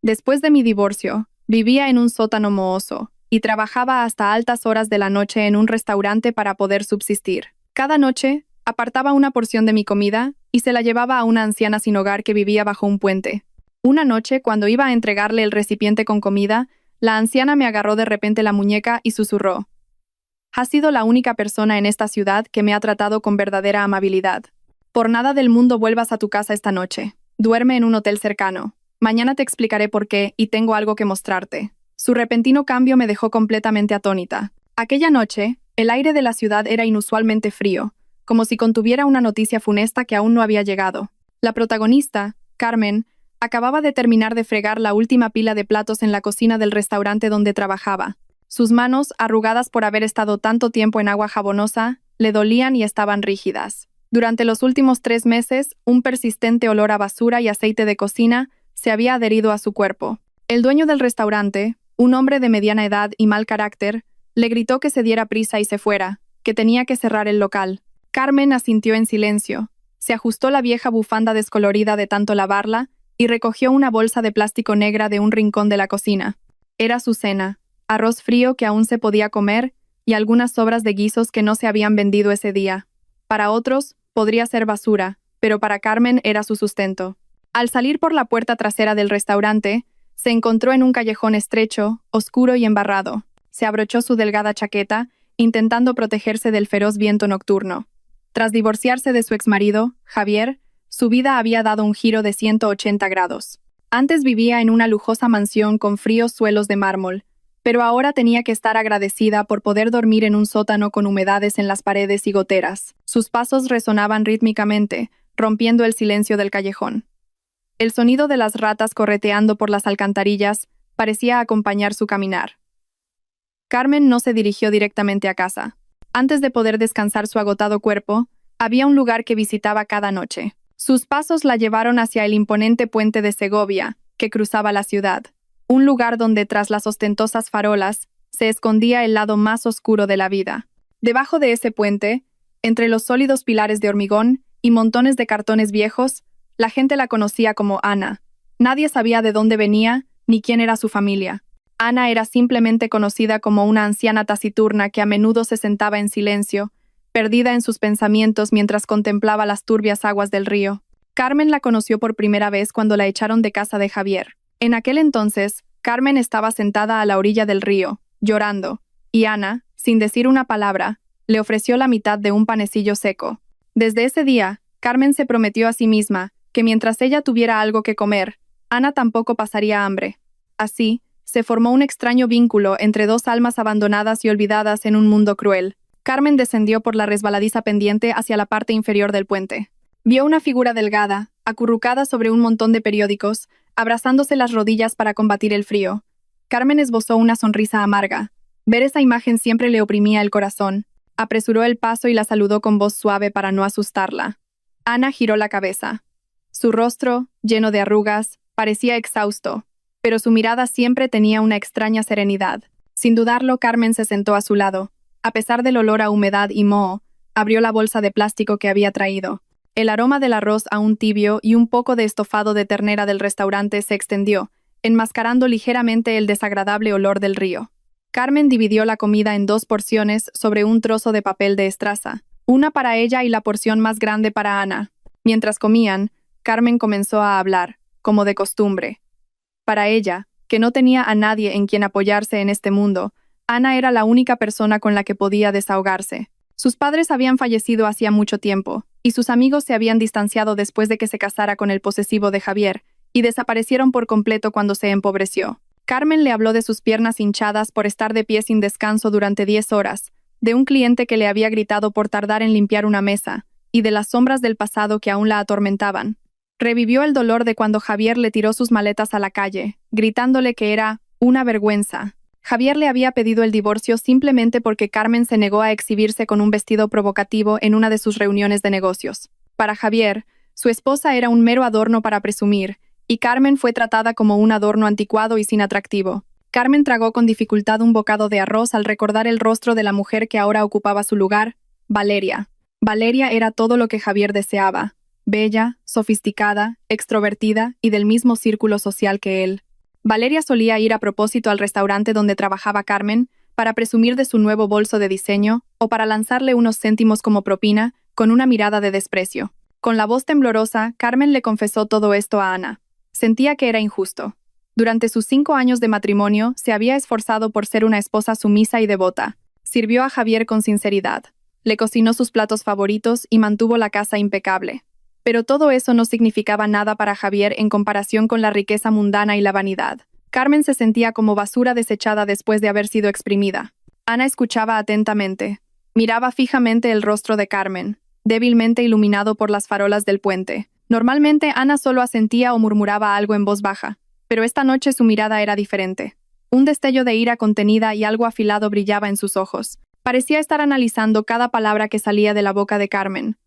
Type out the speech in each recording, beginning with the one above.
Después de mi divorcio, vivía en un sótano mohoso y trabajaba hasta altas horas de la noche en un restaurante para poder subsistir. Cada noche, apartaba una porción de mi comida y se la llevaba a una anciana sin hogar que vivía bajo un puente. Una noche, cuando iba a entregarle el recipiente con comida, la anciana me agarró de repente la muñeca y susurró: «Has sido la única persona en esta ciudad que me ha tratado con verdadera amabilidad. Por nada del mundo vuelvas a tu casa esta noche. Duerme en un hotel cercano. Mañana te explicaré por qué y tengo algo que mostrarte». Su repentino cambio me dejó completamente atónita. Aquella noche, el aire de la ciudad era inusualmente frío, como si contuviera una noticia funesta que aún no había llegado. La protagonista, Carmen, acababa de terminar de fregar la última pila de platos en la cocina del restaurante donde trabajaba. Sus manos, arrugadas por haber estado tanto tiempo en agua jabonosa, le dolían y estaban rígidas. Durante los últimos 3 meses, un persistente olor a basura y aceite de cocina se había adherido a su cuerpo. El dueño del restaurante, un hombre de mediana edad y mal carácter, le gritó que se diera prisa y se fuera, que tenía que cerrar el local. Carmen asintió en silencio, se ajustó la vieja bufanda descolorida de tanto lavarla y recogió una bolsa de plástico negra de un rincón de la cocina. Era su cena: arroz frío que aún se podía comer y algunas sobras de guisos que no se habían vendido ese día. Para otros, podría ser basura, pero para Carmen era su sustento. Al salir por la puerta trasera del restaurante, se encontró en un callejón estrecho, oscuro y embarrado. Se abrochó su delgada chaqueta, intentando protegerse del feroz viento nocturno. Tras divorciarse de su exmarido, Javier, su vida había dado un giro de 180 grados. Antes vivía en una lujosa mansión con fríos suelos de mármol, pero ahora tenía que estar agradecida por poder dormir en un sótano con humedades en las paredes y goteras. Sus pasos resonaban rítmicamente, rompiendo el silencio del callejón. El sonido de las ratas correteando por las alcantarillas parecía acompañar su caminar. Carmen no se dirigió directamente a casa. Antes de poder descansar su agotado cuerpo, había un lugar que visitaba cada noche. Sus pasos la llevaron hacia el imponente puente de Segovia, que cruzaba la ciudad. Un lugar donde, tras las ostentosas farolas, se escondía el lado más oscuro de la vida. Debajo de ese puente, entre los sólidos pilares de hormigón y montones de cartones viejos, la gente la conocía como Ana. Nadie sabía de dónde venía ni quién era su familia. Ana era simplemente conocida como una anciana taciturna que a menudo se sentaba en silencio, perdida en sus pensamientos mientras contemplaba las turbias aguas del río. Carmen la conoció por primera vez cuando la echaron de casa de Javier. En aquel entonces, Carmen estaba sentada a la orilla del río, llorando, y Ana, sin decir una palabra, le ofreció la mitad de un panecillo seco. Desde ese día, Carmen se prometió a sí misma que mientras ella tuviera algo que comer, Ana tampoco pasaría hambre. Así, se formó un extraño vínculo entre dos almas abandonadas y olvidadas en un mundo cruel. Carmen descendió por la resbaladiza pendiente hacia la parte inferior del puente. Vio una figura delgada, acurrucada sobre un montón de periódicos, abrazándose las rodillas para combatir el frío. Carmen esbozó una sonrisa amarga. Ver esa imagen siempre le oprimía el corazón. Apresuró el paso y la saludó con voz suave para no asustarla. Ana giró la cabeza. Su rostro, lleno de arrugas, parecía exhausto, pero su mirada siempre tenía una extraña serenidad. Sin dudarlo, Carmen se sentó a su lado. A pesar del olor a humedad y moho, abrió la bolsa de plástico que había traído. El aroma del arroz aún tibio y un poco de estofado de ternera del restaurante se extendió, enmascarando ligeramente el desagradable olor del río. Carmen dividió la comida en 2 porciones sobre un trozo de papel de estraza, una para ella y la porción más grande para Ana. Mientras comían, Carmen comenzó a hablar, como de costumbre. Para ella, que no tenía a nadie en quien apoyarse en este mundo, Ana era la única persona con la que podía desahogarse. Sus padres habían fallecido hacía mucho tiempo, y sus amigos se habían distanciado después de que se casara con el posesivo de Javier, y desaparecieron por completo cuando se empobreció. Carmen le habló de sus piernas hinchadas por estar de pie sin descanso durante 10 horas, de un cliente que le había gritado por tardar en limpiar una mesa, y de las sombras del pasado que aún la atormentaban. Revivió el dolor de cuando Javier le tiró sus maletas a la calle, gritándole que era una vergüenza. Javier le había pedido el divorcio simplemente porque Carmen se negó a exhibirse con un vestido provocativo en una de sus reuniones de negocios. Para Javier, su esposa era un mero adorno para presumir, y Carmen fue tratada como un adorno anticuado y sin atractivo. Carmen tragó con dificultad un bocado de arroz al recordar el rostro de la mujer que ahora ocupaba su lugar, Valeria. Valeria era todo lo que Javier deseaba: bella, sofisticada, extrovertida y del mismo círculo social que él. Valeria solía ir a propósito al restaurante donde trabajaba Carmen para presumir de su nuevo bolso de diseño o para lanzarle unos céntimos como propina con una mirada de desprecio. Con la voz temblorosa, Carmen le confesó todo esto a Ana. Sentía que era injusto. Durante sus 5 años de matrimonio, se había esforzado por ser una esposa sumisa y devota. Sirvió a Javier con sinceridad. Le cocinó sus platos favoritos y mantuvo la casa impecable. Pero todo eso no significaba nada para Javier en comparación con la riqueza mundana y la vanidad. Carmen se sentía como basura desechada después de haber sido exprimida. Ana escuchaba atentamente. Miraba fijamente el rostro de Carmen, débilmente iluminado por las farolas del puente. Normalmente Ana solo asentía o murmuraba algo en voz baja, pero esta noche su mirada era diferente. Un destello de ira contenida y algo afilado brillaba en sus ojos. Parecía estar analizando cada palabra que salía de la boca de Carmen.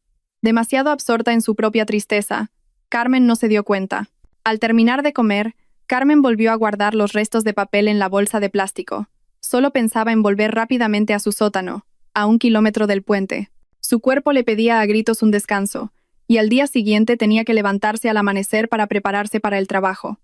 Demasiado absorta en su propia tristeza, Carmen no se dio cuenta. Al terminar de comer, Carmen volvió a guardar los restos de papel en la bolsa de plástico. Solo pensaba en volver rápidamente a su sótano, a 1 kilómetro del puente. Su cuerpo le pedía a gritos un descanso, y al día siguiente tenía que levantarse al amanecer para prepararse para el trabajo.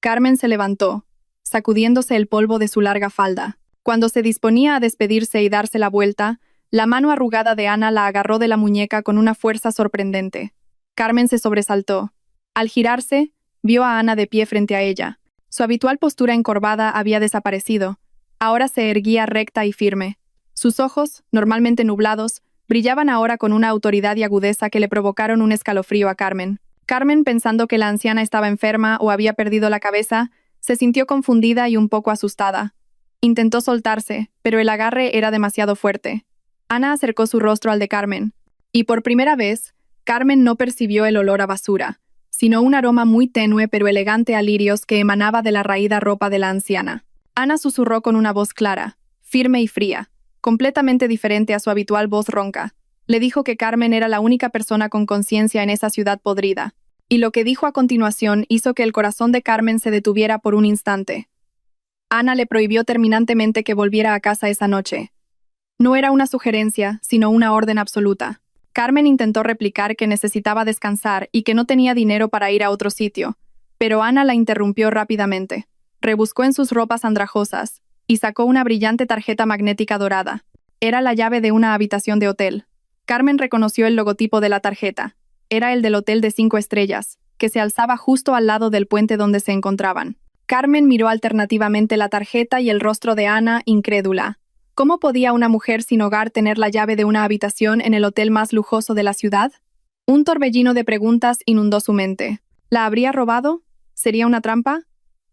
Carmen se levantó, sacudiéndose el polvo de su larga falda. Cuando se disponía a despedirse y darse la vuelta, la mano arrugada de Ana la agarró de la muñeca con una fuerza sorprendente. Carmen se sobresaltó. Al girarse, vio a Ana de pie frente a ella. Su habitual postura encorvada había desaparecido. Ahora se erguía recta y firme. Sus ojos, normalmente nublados, brillaban ahora con una autoridad y agudeza que le provocaron un escalofrío a Carmen. Carmen, pensando que la anciana estaba enferma o había perdido la cabeza, se sintió confundida y un poco asustada. Intentó soltarse, pero el agarre era demasiado fuerte. Ana acercó su rostro al de Carmen, y por primera vez, Carmen no percibió el olor a basura, sino un aroma muy tenue pero elegante a lirios que emanaba de la raída ropa de la anciana. Ana susurró con una voz clara, firme y fría, completamente diferente a su habitual voz ronca. Le dijo que Carmen era la única persona con conciencia en esa ciudad podrida, y lo que dijo a continuación hizo que el corazón de Carmen se detuviera por un instante. Ana le prohibió terminantemente que volviera a casa esa noche. No era una sugerencia, sino una orden absoluta. Carmen intentó replicar que necesitaba descansar y que no tenía dinero para ir a otro sitio, pero Ana la interrumpió rápidamente. Rebuscó en sus ropas andrajosas y sacó una brillante tarjeta magnética dorada. Era la llave de una habitación de hotel. Carmen reconoció el logotipo de la tarjeta. Era el del Hotel de 5 estrellas, que se alzaba justo al lado del puente donde se encontraban. Carmen miró alternativamente la tarjeta y el rostro de Ana, incrédula. ¿Cómo podía una mujer sin hogar tener la llave de una habitación en el hotel más lujoso de la ciudad? Un torbellino de preguntas inundó su mente. ¿La habría robado? ¿Sería una trampa?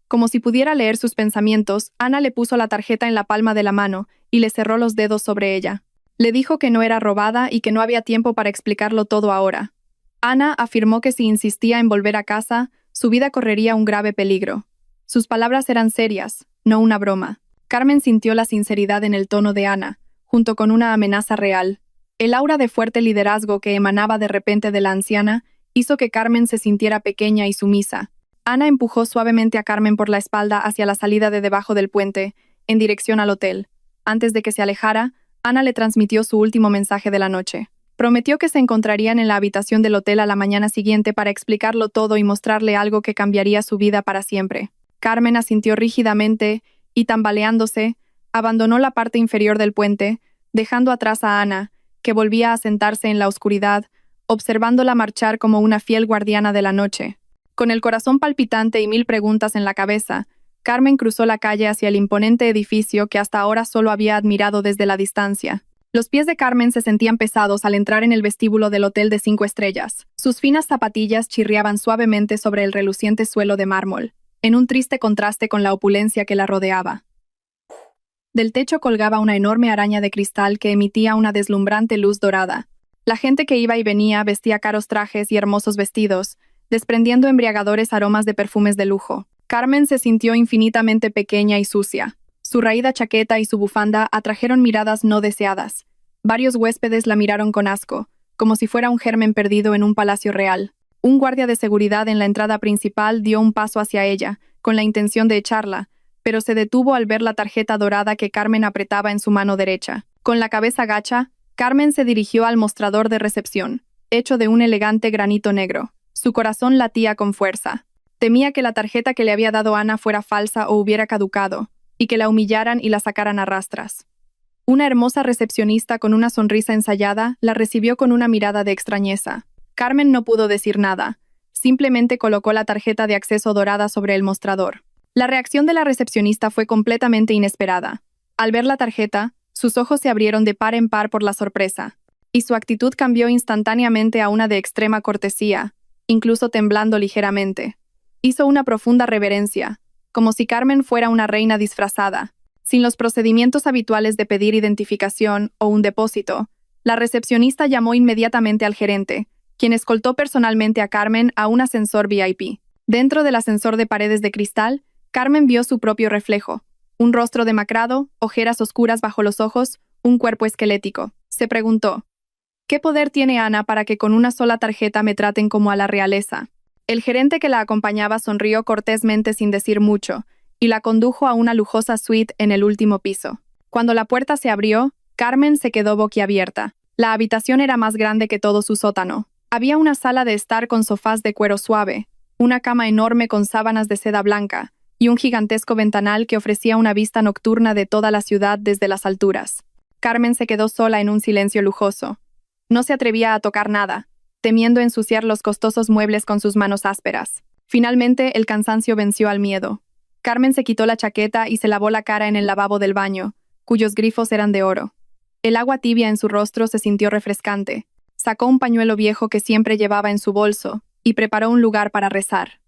Como si pudiera leer sus pensamientos, Ana le puso la tarjeta en la palma de la mano y le cerró los dedos sobre ella. Le dijo que no era robada y que no había tiempo para explicarlo todo ahora. Ana afirmó que si insistía en volver a casa, su vida correría un grave peligro. Sus palabras eran serias, no una broma. Carmen sintió la sinceridad en el tono de Ana, junto con una amenaza real. El aura de fuerte liderazgo que emanaba de repente de la anciana hizo que Carmen se sintiera pequeña y sumisa. Ana empujó suavemente a Carmen por la espalda hacia la salida de debajo del puente, en dirección al hotel. Antes de que se alejara, Ana le transmitió su último mensaje de la noche. Prometió que se encontrarían en la habitación del hotel a la mañana siguiente para explicarlo todo y mostrarle algo que cambiaría su vida para siempre. Carmen asintió rígidamente y, tambaleándose, abandonó la parte inferior del puente, dejando atrás a Ana, que volvía a sentarse en la oscuridad, observándola marchar como una fiel guardiana de la noche. Con el corazón palpitante y 1000 preguntas en la cabeza, Carmen cruzó la calle hacia el imponente edificio que hasta ahora solo había admirado desde la distancia. Los pies de Carmen se sentían pesados al entrar en el vestíbulo del Hotel de 5 estrellas. Sus finas zapatillas chirriaban suavemente sobre el reluciente suelo de mármol, en un triste contraste con la opulencia que la rodeaba. Del techo colgaba una enorme araña de cristal que emitía una deslumbrante luz dorada. La gente que iba y venía vestía caros trajes y hermosos vestidos, desprendiendo embriagadores aromas de perfumes de lujo. Carmen se sintió infinitamente pequeña y sucia. Su raída chaqueta y su bufanda atrajeron miradas no deseadas. Varios huéspedes la miraron con asco, como si fuera un germen perdido en un palacio real. Un guardia de seguridad en la entrada principal dio un paso hacia ella, con la intención de echarla, pero se detuvo al ver la tarjeta dorada que Carmen apretaba en su mano derecha. Con la cabeza gacha, Carmen se dirigió al mostrador de recepción, hecho de un elegante granito negro. Su corazón latía con fuerza. Temía que la tarjeta que le había dado Ana fuera falsa o hubiera caducado, y que la humillaran y la sacaran a rastras. Una hermosa recepcionista con una sonrisa ensayada la recibió con una mirada de extrañeza. Carmen no pudo decir nada, simplemente colocó la tarjeta de acceso dorada sobre el mostrador. La reacción de la recepcionista fue completamente inesperada. Al ver la tarjeta, sus ojos se abrieron de par en par por la sorpresa, y su actitud cambió instantáneamente a una de extrema cortesía, incluso temblando ligeramente. Hizo una profunda reverencia, como si Carmen fuera una reina disfrazada. Sin los procedimientos habituales de pedir identificación o un depósito, la recepcionista llamó inmediatamente al gerente, quien escoltó personalmente a Carmen a un ascensor VIP. Dentro del ascensor de paredes de cristal, Carmen vio su propio reflejo. Un rostro demacrado, ojeras oscuras bajo los ojos, un cuerpo esquelético. Se preguntó, ¿qué poder tiene Ana para que con una sola tarjeta me traten como a la realeza? El gerente que la acompañaba sonrió cortésmente sin decir mucho, y la condujo a una lujosa suite en el último piso. Cuando la puerta se abrió, Carmen se quedó boquiabierta. La habitación era más grande que todo su sótano. Había una sala de estar con sofás de cuero suave, una cama enorme con sábanas de seda blanca, y un gigantesco ventanal que ofrecía una vista nocturna de toda la ciudad desde las alturas. Carmen se quedó sola en un silencio lujoso. No se atrevía a tocar nada, temiendo ensuciar los costosos muebles con sus manos ásperas. Finalmente, el cansancio venció al miedo. Carmen se quitó la chaqueta y se lavó la cara en el lavabo del baño, cuyos grifos eran de oro. El agua tibia en su rostro se sintió refrescante. Sacó un pañuelo viejo que siempre llevaba en su bolso y preparó un lugar para rezar.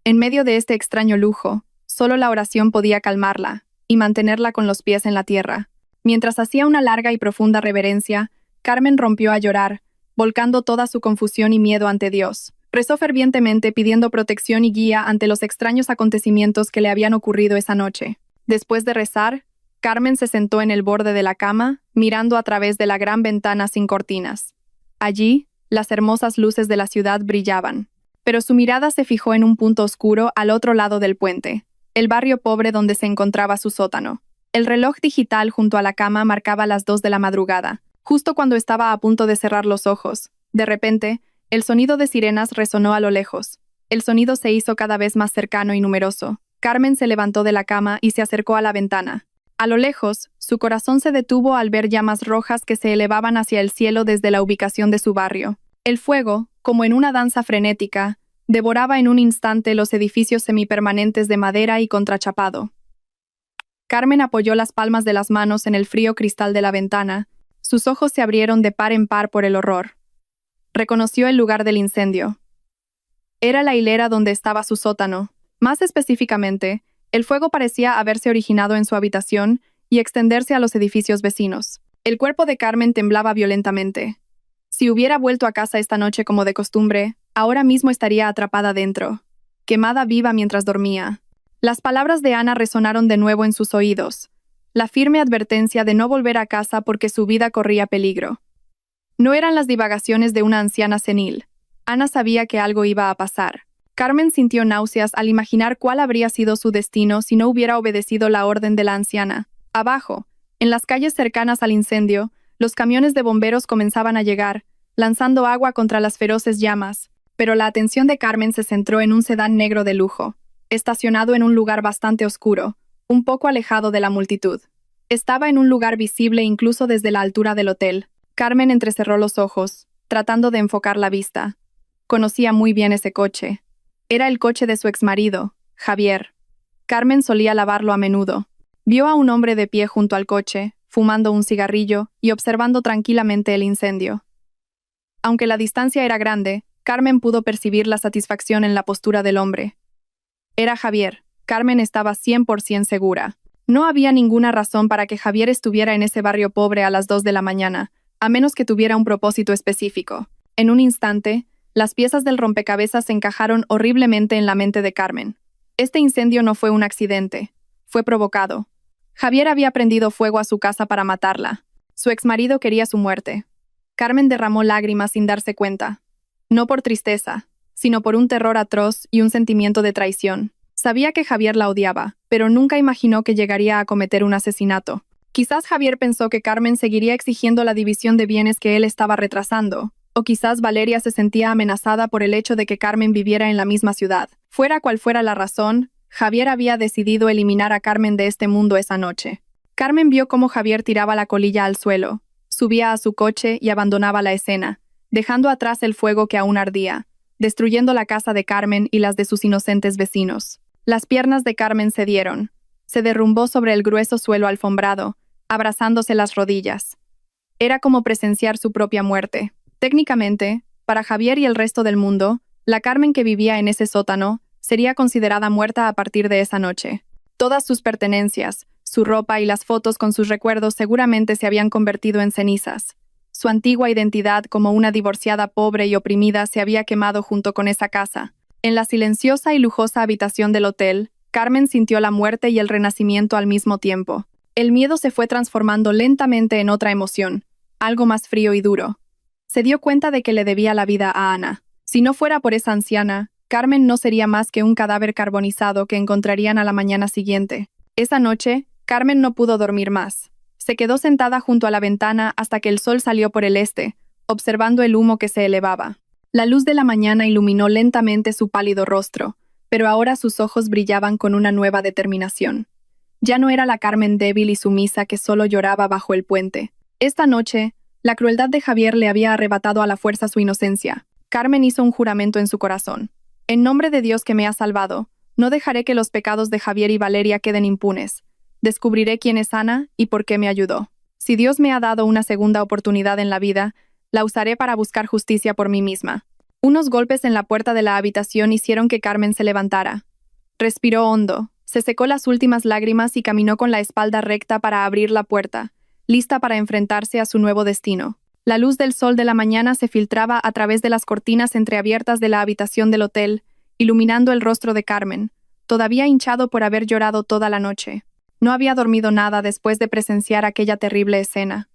En medio de este extraño lujo, solo la oración podía calmarla y mantenerla con los pies en la tierra. Mientras hacía una larga y profunda reverencia, Carmen rompió a llorar, volcando toda su confusión y miedo ante Dios. Rezó fervientemente pidiendo protección y guía ante los extraños acontecimientos que le habían ocurrido esa noche. Después de rezar, Carmen se sentó en el borde de la cama, mirando a través de la gran ventana sin cortinas. Allí, las hermosas luces de la ciudad brillaban, pero su mirada se fijó en un punto oscuro al otro lado del puente, el barrio pobre donde se encontraba su sótano. El reloj digital junto a la cama marcaba las 2 de la madrugada. Justo cuando estaba a punto de cerrar los ojos, de repente, el sonido de sirenas resonó a lo lejos. El sonido se hizo cada vez más cercano y numeroso. Carmen se levantó de la cama y se acercó a la ventana. A lo lejos, su corazón se detuvo al ver llamas rojas que se elevaban hacia el cielo desde la ubicación de su barrio. El fuego, como en una danza frenética, devoraba en un instante los edificios semipermanentes de madera y contrachapado. Carmen apoyó las palmas de las manos en el frío cristal de la ventana. Sus ojos se abrieron de par en par por el horror. Reconoció el lugar del incendio. Era la hilera donde estaba su sótano. Más específicamente, el fuego parecía haberse originado en su habitación y extenderse a los edificios vecinos. El cuerpo de Carmen temblaba violentamente. Si hubiera vuelto a casa esta noche como de costumbre, ahora mismo estaría atrapada dentro, quemada viva mientras dormía. Las palabras de Ana resonaron de nuevo en sus oídos, la firme advertencia de no volver a casa porque su vida corría peligro. No eran las divagaciones de una anciana senil. Ana sabía que algo iba a pasar. Carmen sintió náuseas al imaginar cuál habría sido su destino si no hubiera obedecido la orden de la anciana. Abajo, en las calles cercanas al incendio, los camiones de bomberos comenzaban a llegar, lanzando agua contra las feroces llamas, pero la atención de Carmen se centró en un sedán negro de lujo, estacionado en un lugar bastante oscuro, un poco alejado de la multitud. Estaba en un lugar visible incluso desde la altura del hotel. Carmen entrecerró los ojos, tratando de enfocar la vista. Conocía muy bien ese coche. Era el coche de su exmarido, Javier. Carmen solía lavarlo a menudo. Vio a un hombre de pie junto al coche, fumando un cigarrillo y observando tranquilamente el incendio. Aunque la distancia era grande, Carmen pudo percibir la satisfacción en la postura del hombre. Era Javier. Carmen estaba 100% segura. No había ninguna razón para que Javier estuviera en ese barrio pobre a las 2 de la mañana, a menos que tuviera un propósito específico. En un instante, las piezas del rompecabezas se encajaron horriblemente en la mente de Carmen. Este incendio no fue un accidente. Fue provocado. Javier había prendido fuego a su casa para matarla. Su exmarido quería su muerte. Carmen derramó lágrimas sin darse cuenta. No por tristeza, sino por un terror atroz y un sentimiento de traición. Sabía que Javier la odiaba, pero nunca imaginó que llegaría a cometer un asesinato. Quizás Javier pensó que Carmen seguiría exigiendo la división de bienes que él estaba retrasando, O quizás Valeria se sentía amenazada por el hecho de que Carmen viviera en la misma ciudad. Fuera cual fuera la razón, Javier había decidido eliminar a Carmen de este mundo esa noche. Carmen vio cómo Javier tiraba la colilla al suelo, subía a su coche y abandonaba la escena, dejando atrás el fuego que aún ardía, destruyendo la casa de Carmen y las de sus inocentes vecinos. Las piernas de Carmen cedieron. Se derrumbó sobre el grueso suelo alfombrado, abrazándose las rodillas. Era como presenciar su propia muerte. Técnicamente, para Javier y el resto del mundo, la Carmen que vivía en ese sótano sería considerada muerta a partir de esa noche. Todas sus pertenencias, su ropa y las fotos con sus recuerdos seguramente se habían convertido en cenizas. Su antigua identidad como una divorciada pobre y oprimida se había quemado junto con esa casa. En la silenciosa y lujosa habitación del hotel, Carmen sintió la muerte y el renacimiento al mismo tiempo. El miedo se fue transformando lentamente en otra emoción, algo más frío y duro. Se dio cuenta de que le debía la vida a Ana. Si no fuera por esa anciana, Carmen no sería más que un cadáver carbonizado que encontrarían a la mañana siguiente. Esa noche, Carmen no pudo dormir más. Se quedó sentada junto a la ventana hasta que el sol salió por el este, observando el humo que se elevaba. La luz de la mañana iluminó lentamente su pálido rostro, pero ahora sus ojos brillaban con una nueva determinación. Ya no era la Carmen débil y sumisa que solo lloraba bajo el puente. Esta noche, la crueldad de Javier le había arrebatado a la fuerza su inocencia. Carmen hizo un juramento en su corazón. En nombre de Dios que me ha salvado, no dejaré que los pecados de Javier y Valeria queden impunes. Descubriré quién es Ana y por qué me ayudó. Si Dios me ha dado una segunda oportunidad en la vida, la usaré para buscar justicia por mí misma. Unos golpes en la puerta de la habitación hicieron que Carmen se levantara. Respiró hondo, se secó las últimas lágrimas y caminó con la espalda recta para abrir la puerta, lista para enfrentarse a su nuevo destino. La luz del sol de la mañana se filtraba a través de las cortinas entreabiertas de la habitación del hotel, iluminando el rostro de Carmen, todavía hinchado por haber llorado toda la noche. No había dormido nada después de presenciar aquella terrible escena.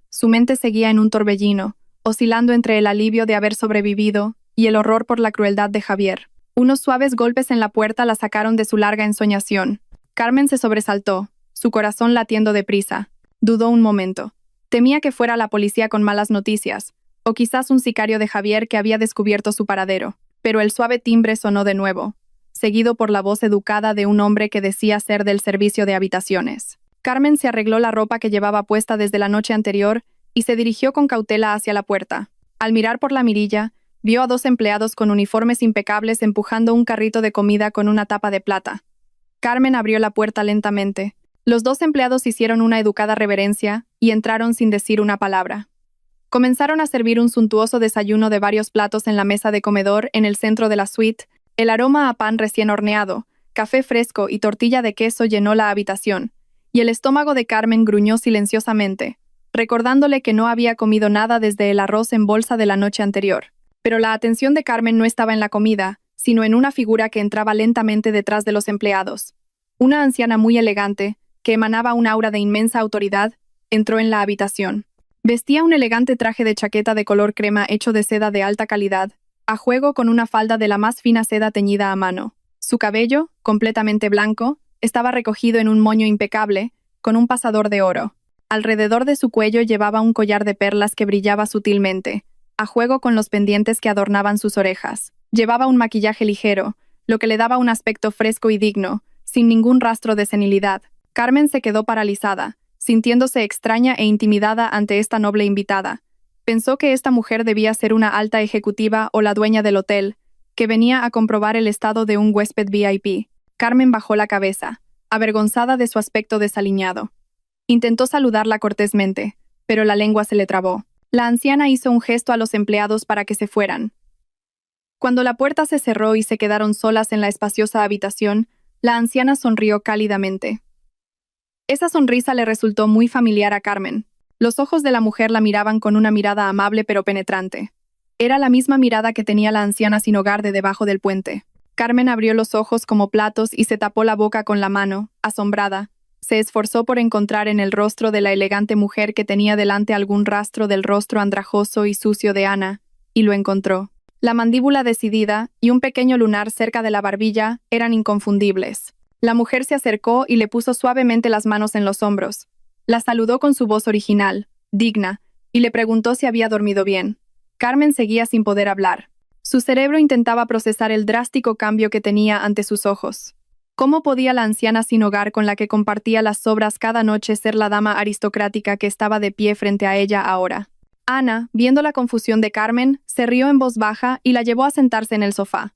Su mente seguía en un torbellino, oscilando entre el alivio de haber sobrevivido y el horror por la crueldad de Javier. Unos suaves golpes en la puerta la sacaron de su larga ensoñación. Carmen se sobresaltó, su corazón latiendo deprisa. Dudó un momento. Temía que fuera la policía con malas noticias, o quizás un sicario de Javier que había descubierto su paradero. Pero el suave timbre sonó de nuevo, seguido por la voz educada de un hombre que decía ser del servicio de habitaciones. Carmen se arregló la ropa que llevaba puesta desde la noche anterior y se dirigió con cautela hacia la puerta. Al mirar por la mirilla, vio a dos empleados con uniformes impecables empujando un carrito de comida con una tapa de plata. Carmen abrió la puerta lentamente. Los dos empleados hicieron una educada reverencia y entraron sin decir una palabra. Comenzaron a servir un suntuoso desayuno de varios platos en la mesa de comedor en el centro de la suite. El aroma a pan recién horneado, café fresco y tortilla de queso llenó la habitación, y el estómago de Carmen gruñó silenciosamente, recordándole que no había comido nada desde el arroz en bolsa de la noche anterior. Pero la atención de Carmen no estaba en la comida, sino en una figura que entraba lentamente detrás de los empleados. Una anciana muy elegante, que emanaba un aura de inmensa autoridad, entró en la habitación. Vestía un elegante traje de chaqueta de color crema hecho de seda de alta calidad, a juego con una falda de la más fina seda teñida a mano. Su cabello, completamente blanco, estaba recogido en un moño impecable, con un pasador de oro. Alrededor de su cuello llevaba un collar de perlas que brillaba sutilmente, a juego con los pendientes que adornaban sus orejas. Llevaba un maquillaje ligero, lo que le daba un aspecto fresco y digno, sin ningún rastro de senilidad. Carmen se quedó paralizada, sintiéndose extraña e intimidada ante esta noble invitada. Pensó que esta mujer debía ser una alta ejecutiva o la dueña del hotel, que venía a comprobar el estado de un huésped VIP. Carmen bajó la cabeza, avergonzada de su aspecto desaliñado. Intentó saludarla cortésmente, pero la lengua se le trabó. La anciana hizo un gesto a los empleados para que se fueran. Cuando la puerta se cerró y se quedaron solas en la espaciosa habitación, la anciana sonrió cálidamente. Esa sonrisa le resultó muy familiar a Carmen. Los ojos de la mujer la miraban con una mirada amable pero penetrante. Era la misma mirada que tenía la anciana sin hogar de debajo del puente. Carmen abrió los ojos como platos y se tapó la boca con la mano, asombrada. Se esforzó por encontrar en el rostro de la elegante mujer que tenía delante algún rastro del rostro andrajoso y sucio de Ana, y lo encontró. La mandíbula decidida y un pequeño lunar cerca de la barbilla eran inconfundibles. La mujer se acercó y le puso suavemente las manos en los hombros. La saludó con su voz original, digna, y le preguntó si había dormido bien. Carmen seguía sin poder hablar. Su cerebro intentaba procesar el drástico cambio que tenía ante sus ojos. ¿Cómo podía la anciana sin hogar con la que compartía las sobras cada noche ser la dama aristocrática que estaba de pie frente a ella ahora? Ana, viendo la confusión de Carmen, se rió en voz baja y la llevó a sentarse en el sofá.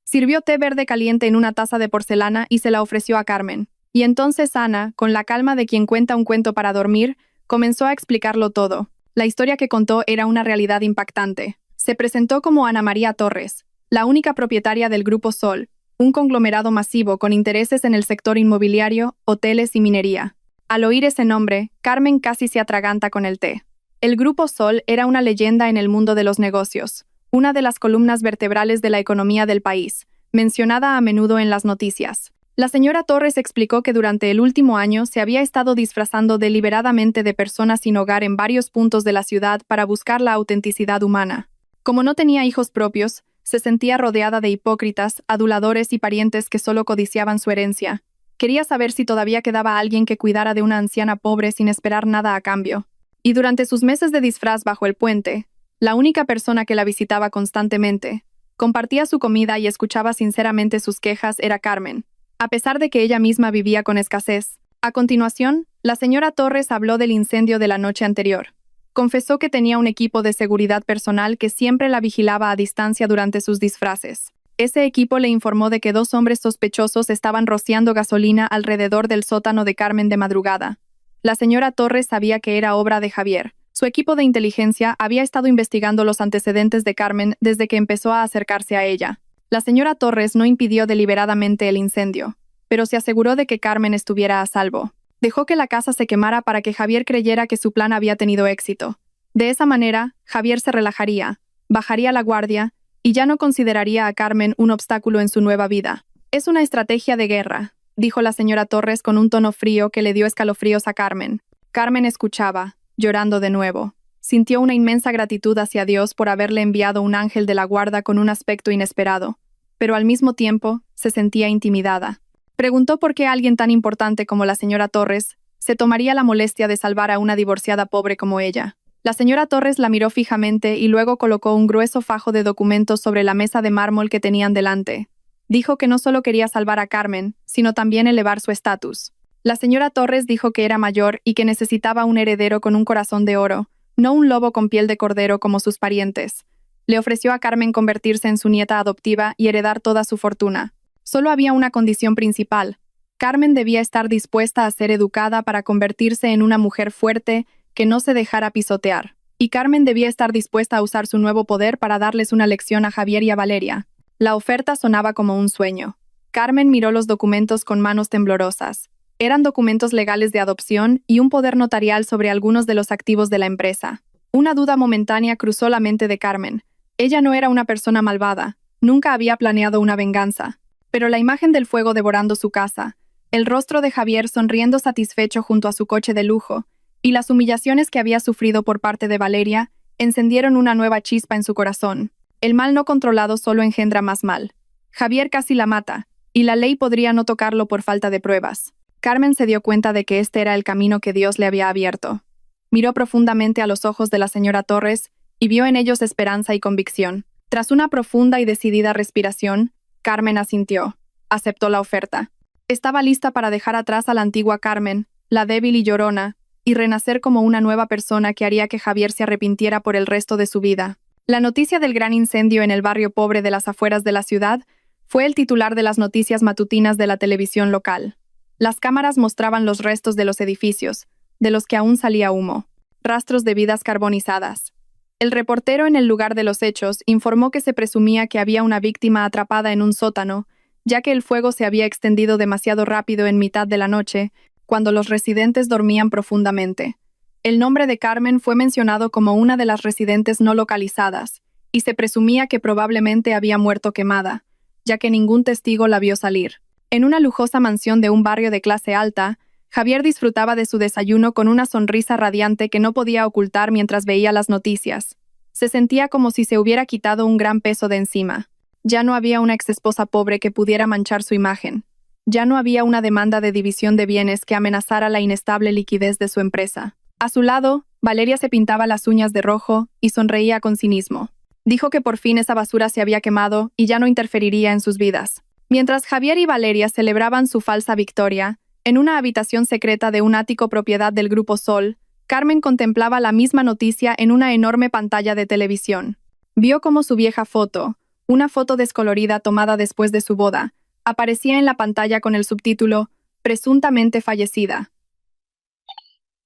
Sirvió té verde caliente en una taza de porcelana y se la ofreció a Carmen. Y entonces Ana, con la calma de quien cuenta un cuento para dormir, comenzó a explicarlo todo. La historia que contó era una realidad impactante. Se presentó como Ana María Torres, la única propietaria del Grupo Sol, un conglomerado masivo con intereses en el sector inmobiliario, hoteles y minería. Al oír ese nombre, Carmen casi se atraganta con el té. El Grupo Sol era una leyenda en el mundo de los negocios, una de las columnas vertebrales de la economía del país, mencionada a menudo en las noticias. La señora Torres explicó que durante el último año se había estado disfrazando deliberadamente de personas sin hogar en varios puntos de la ciudad para buscar la autenticidad humana. Como no tenía hijos propios, se sentía rodeada de hipócritas, aduladores y parientes que solo codiciaban su herencia. Quería saber si todavía quedaba alguien que cuidara de una anciana pobre sin esperar nada a cambio. Y durante sus meses de disfraz bajo el puente, la única persona que la visitaba constantemente, compartía su comida y escuchaba sinceramente sus quejas era Carmen, a pesar de que ella misma vivía con escasez. A continuación, la señora Torres habló del incendio de la noche anterior. Confesó que tenía un equipo de seguridad personal que siempre la vigilaba a distancia durante sus disfraces. Ese equipo le informó de que 2 hombres sospechosos estaban rociando gasolina alrededor del sótano de Carmen de madrugada. La señora Torres sabía que era obra de Javier. Su equipo de inteligencia había estado investigando los antecedentes de Carmen desde que empezó a acercarse a ella. La señora Torres no impidió deliberadamente el incendio, pero se aseguró de que Carmen estuviera a salvo. Dejó que la casa se quemara para que Javier creyera que su plan había tenido éxito. De esa manera, Javier se relajaría, bajaría la guardia y ya no consideraría a Carmen un obstáculo en su nueva vida. Es una estrategia de guerra, dijo la señora Torres con un tono frío que le dio escalofríos a Carmen. Carmen escuchaba, llorando de nuevo. Sintió una inmensa gratitud hacia Dios por haberle enviado un ángel de la guarda con un aspecto inesperado, pero al mismo tiempo se sentía intimidada. Preguntó por qué alguien tan importante como la señora Torres se tomaría la molestia de salvar a una divorciada pobre como ella. La señora Torres la miró fijamente y luego colocó un grueso fajo de documentos sobre la mesa de mármol que tenían delante. Dijo que no solo quería salvar a Carmen, sino también elevar su estatus. La señora Torres dijo que era mayor y que necesitaba un heredero con un corazón de oro, no un lobo con piel de cordero como sus parientes. Le ofreció a Carmen convertirse en su nieta adoptiva y heredar toda su fortuna. Solo había una condición principal. Carmen debía estar dispuesta a ser educada para convertirse en una mujer fuerte que no se dejara pisotear. Y Carmen debía estar dispuesta a usar su nuevo poder para darles una lección a Javier y a Valeria. La oferta sonaba como un sueño. Carmen miró los documentos con manos temblorosas. Eran documentos legales de adopción y un poder notarial sobre algunos de los activos de la empresa. Una duda momentánea cruzó la mente de Carmen. Ella no era una persona malvada. Nunca había planeado una venganza. Pero la imagen del fuego devorando su casa, el rostro de Javier sonriendo satisfecho junto a su coche de lujo, y las humillaciones que había sufrido por parte de Valeria, encendieron una nueva chispa en su corazón. El mal no controlado solo engendra más mal. Javier casi la mata, y la ley podría no tocarlo por falta de pruebas. Carmen se dio cuenta de que este era el camino que Dios le había abierto. Miró profundamente a los ojos de la señora Torres y vio en ellos esperanza y convicción. Tras una profunda y decidida respiración, Carmen asintió. Aceptó la oferta. Estaba lista para dejar atrás a la antigua Carmen, la débil y llorona, y renacer como una nueva persona que haría que Javier se arrepintiera por el resto de su vida. La noticia del gran incendio en el barrio pobre de las afueras de la ciudad fue el titular de las noticias matutinas de la televisión local. Las cámaras mostraban los restos de los edificios, de los que aún salía humo, rastros de vidas carbonizadas. El reportero en el lugar de los hechos informó que se presumía que había una víctima atrapada en un sótano, ya que el fuego se había extendido demasiado rápido en mitad de la noche, cuando los residentes dormían profundamente. El nombre de Carmen fue mencionado como una de las residentes no localizadas, y se presumía que probablemente había muerto quemada, ya que ningún testigo la vio salir. En una lujosa mansión de un barrio de clase alta, Javier disfrutaba de su desayuno con una sonrisa radiante que no podía ocultar mientras veía las noticias. Se sentía como si se hubiera quitado un gran peso de encima. Ya no había una exesposa pobre que pudiera manchar su imagen. Ya no había una demanda de división de bienes que amenazara la inestable liquidez de su empresa. A su lado, Valeria se pintaba las uñas de rojo y sonreía con cinismo. Dijo que por fin esa basura se había quemado y ya no interferiría en sus vidas. Mientras Javier y Valeria celebraban su falsa victoria, en una habitación secreta de un ático propiedad del Grupo Sol, Carmen contemplaba la misma noticia en una enorme pantalla de televisión. Vio cómo su vieja foto, una foto descolorida tomada después de su boda, aparecía en la pantalla con el subtítulo «Presuntamente fallecida».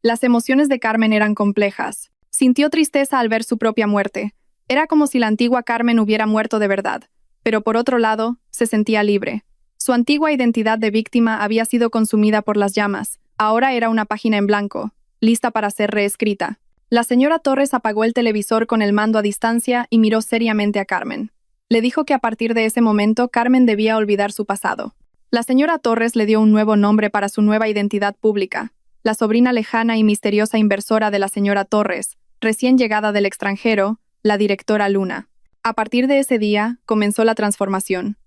Las emociones de Carmen eran complejas. Sintió tristeza al ver su propia muerte. Era como si la antigua Carmen hubiera muerto de verdad, pero por otro lado, se sentía libre. Su antigua identidad de víctima había sido consumida por las llamas. Ahora era una página en blanco, lista para ser reescrita. La señora Torres apagó el televisor con el mando a distancia y miró seriamente a Carmen. Le dijo que a partir de ese momento Carmen debía olvidar su pasado. La señora Torres le dio un nuevo nombre para su nueva identidad pública, la sobrina lejana y misteriosa inversora de la señora Torres, recién llegada del extranjero, la directora Luna. A partir de ese día, comenzó la transformación.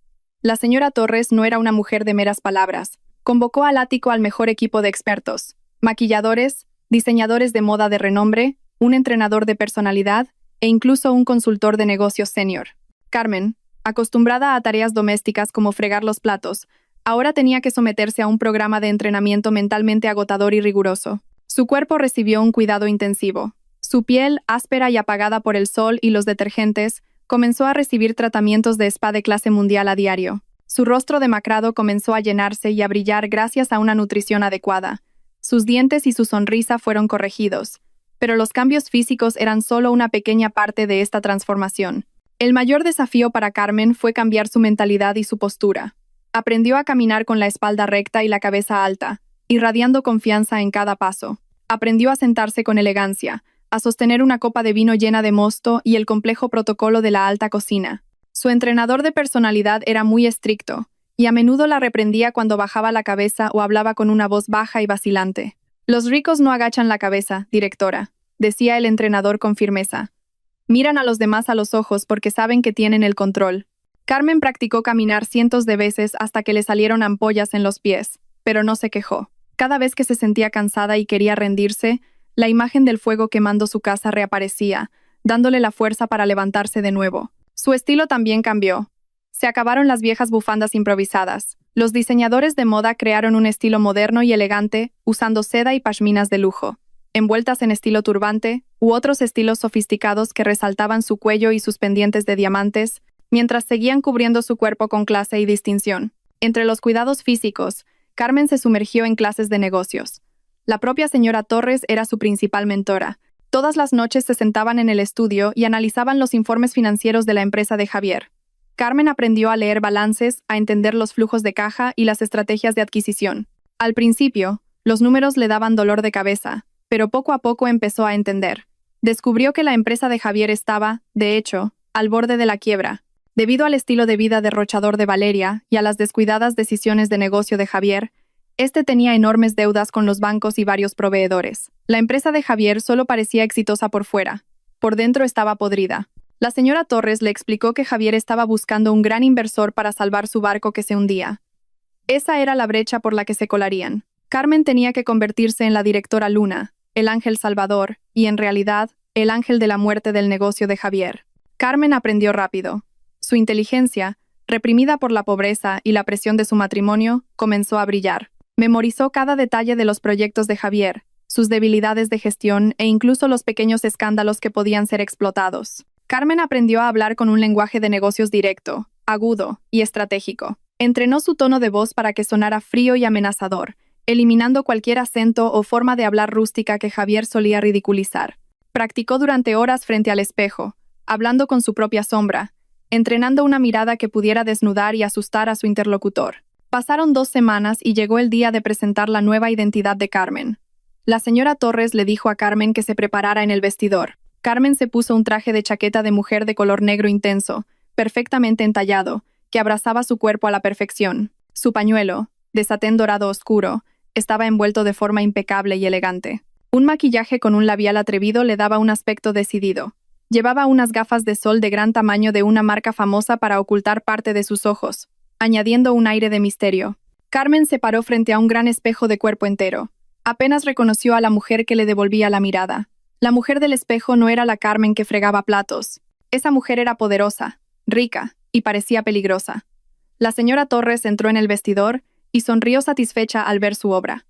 La señora Torres no era una mujer de meras palabras. Convocó al ático al mejor equipo de expertos, maquilladores, diseñadores de moda de renombre, un entrenador de personalidad e incluso un consultor de negocios senior. Carmen, acostumbrada a tareas domésticas como fregar los platos, ahora tenía que someterse a un programa de entrenamiento mentalmente agotador y riguroso. Su cuerpo recibió un cuidado intensivo. Su piel, áspera y apagada por el sol y los detergentes, comenzó a recibir tratamientos de spa de clase mundial a diario. Su rostro demacrado comenzó a llenarse y a brillar gracias a una nutrición adecuada. Sus dientes y su sonrisa fueron corregidos. Pero los cambios físicos eran solo una pequeña parte de esta transformación. El mayor desafío para Carmen fue cambiar su mentalidad y su postura. Aprendió a caminar con la espalda recta y la cabeza alta, irradiando confianza en cada paso. Aprendió a sentarse con elegancia, a sostener una copa de vino llena de mosto y el complejo protocolo de la alta cocina. Su entrenador de personalidad era muy estricto, y a menudo la reprendía cuando bajaba la cabeza o hablaba con una voz baja y vacilante. «Los ricos no agachan la cabeza, directora», decía el entrenador con firmeza. «Miran a los demás a los ojos porque saben que tienen el control». Carmen practicó caminar cientos de veces hasta que le salieron ampollas en los pies, pero no se quejó. Cada vez que se sentía cansada y quería rendirse, la imagen del fuego quemando su casa reaparecía, dándole la fuerza para levantarse de nuevo. Su estilo también cambió. Se acabaron las viejas bufandas improvisadas. Los diseñadores de moda crearon un estilo moderno y elegante, usando seda y pashminas de lujo, envueltas en estilo turbante, u otros estilos sofisticados que resaltaban su cuello y sus pendientes de diamantes, mientras seguían cubriendo su cuerpo con clase y distinción. Entre los cuidados físicos, Carmen se sumergió en clases de negocios. La propia señora Torres era su principal mentora. Todas las noches se sentaban en el estudio y analizaban los informes financieros de la empresa de Javier. Carmen aprendió a leer balances, a entender los flujos de caja y las estrategias de adquisición. Al principio, los números le daban dolor de cabeza, pero poco a poco empezó a entender. Descubrió que la empresa de Javier estaba, de hecho, al borde de la quiebra. Debido al estilo de vida derrochador de Valeria y a las descuidadas decisiones de negocio de Javier, este tenía enormes deudas con los bancos y varios proveedores. La empresa de Javier solo parecía exitosa por fuera. Por dentro estaba podrida. La señora Torres le explicó que Javier estaba buscando un gran inversor para salvar su barco que se hundía. Esa era la brecha por la que se colarían. Carmen tenía que convertirse en la directora Luna, el ángel salvador, y en realidad, el ángel de la muerte del negocio de Javier. Carmen aprendió rápido. Su inteligencia, reprimida por la pobreza y la presión de su matrimonio, comenzó a brillar. Memorizó cada detalle de los proyectos de Javier, sus debilidades de gestión e incluso los pequeños escándalos que podían ser explotados. Carmen aprendió a hablar con un lenguaje de negocios directo, agudo y estratégico. Entrenó su tono de voz para que sonara frío y amenazador, eliminando cualquier acento o forma de hablar rústica que Javier solía ridiculizar. Practicó durante horas frente al espejo, hablando con su propia sombra, entrenando una mirada que pudiera desnudar y asustar a su interlocutor. Pasaron 2 semanas y llegó el día de presentar la nueva identidad de Carmen. La señora Torres le dijo a Carmen que se preparara en el vestidor. Carmen se puso un traje de chaqueta de mujer de color negro intenso, perfectamente entallado, que abrazaba su cuerpo a la perfección. Su pañuelo, de satén dorado oscuro, estaba envuelto de forma impecable y elegante. Un maquillaje con un labial atrevido le daba un aspecto decidido. Llevaba unas gafas de sol de gran tamaño de una marca famosa para ocultar parte de sus ojos, añadiendo un aire de misterio. Carmen se paró frente a un gran espejo de cuerpo entero. Apenas reconoció a la mujer que le devolvía la mirada. La mujer del espejo no era la Carmen que fregaba platos. Esa mujer era poderosa, rica y parecía peligrosa. La señora Torres entró en el vestidor y sonrió satisfecha al ver su obra.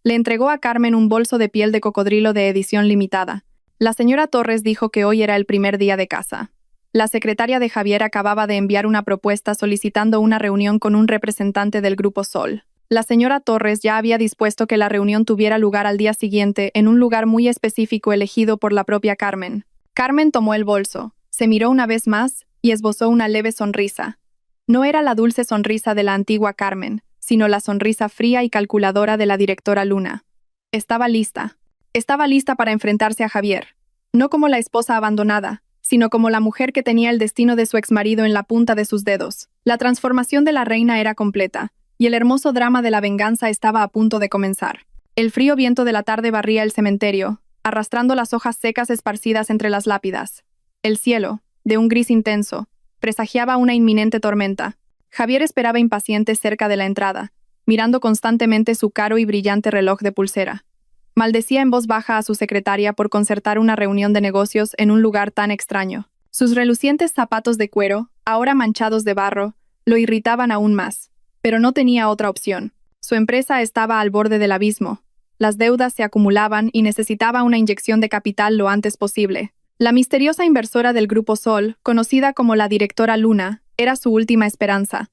Le entregó a Carmen un bolso de piel de cocodrilo de edición limitada. La señora Torres dijo que hoy era el primer día de casa. La secretaria de Javier acababa de enviar una propuesta solicitando una reunión con un representante del Grupo Sol. La señora Torres ya había dispuesto que la reunión tuviera lugar al día siguiente en un lugar muy específico elegido por la propia Carmen. Carmen tomó el bolso, se miró una vez más y esbozó una leve sonrisa. No era la dulce sonrisa de la antigua Carmen, sino la sonrisa fría y calculadora de la directora Luna. Estaba lista. Estaba lista para enfrentarse a Javier. No como la esposa abandonada, sino como la mujer que tenía el destino de su exmarido en la punta de sus dedos. La transformación de la reina era completa, y el hermoso drama de la venganza estaba a punto de comenzar. El frío viento de la tarde barría el cementerio, arrastrando las hojas secas esparcidas entre las lápidas. El cielo, de un gris intenso, presagiaba una inminente tormenta. Javier esperaba impaciente cerca de la entrada, mirando constantemente su caro y brillante reloj de pulsera. Maldecía en voz baja a su secretaria por concertar una reunión de negocios en un lugar tan extraño. Sus relucientes zapatos de cuero, ahora manchados de barro, lo irritaban aún más. Pero no tenía otra opción. Su empresa estaba al borde del abismo. Las deudas se acumulaban y necesitaba una inyección de capital lo antes posible. La misteriosa inversora del Grupo Sol, conocida como la directora Luna, era su última esperanza.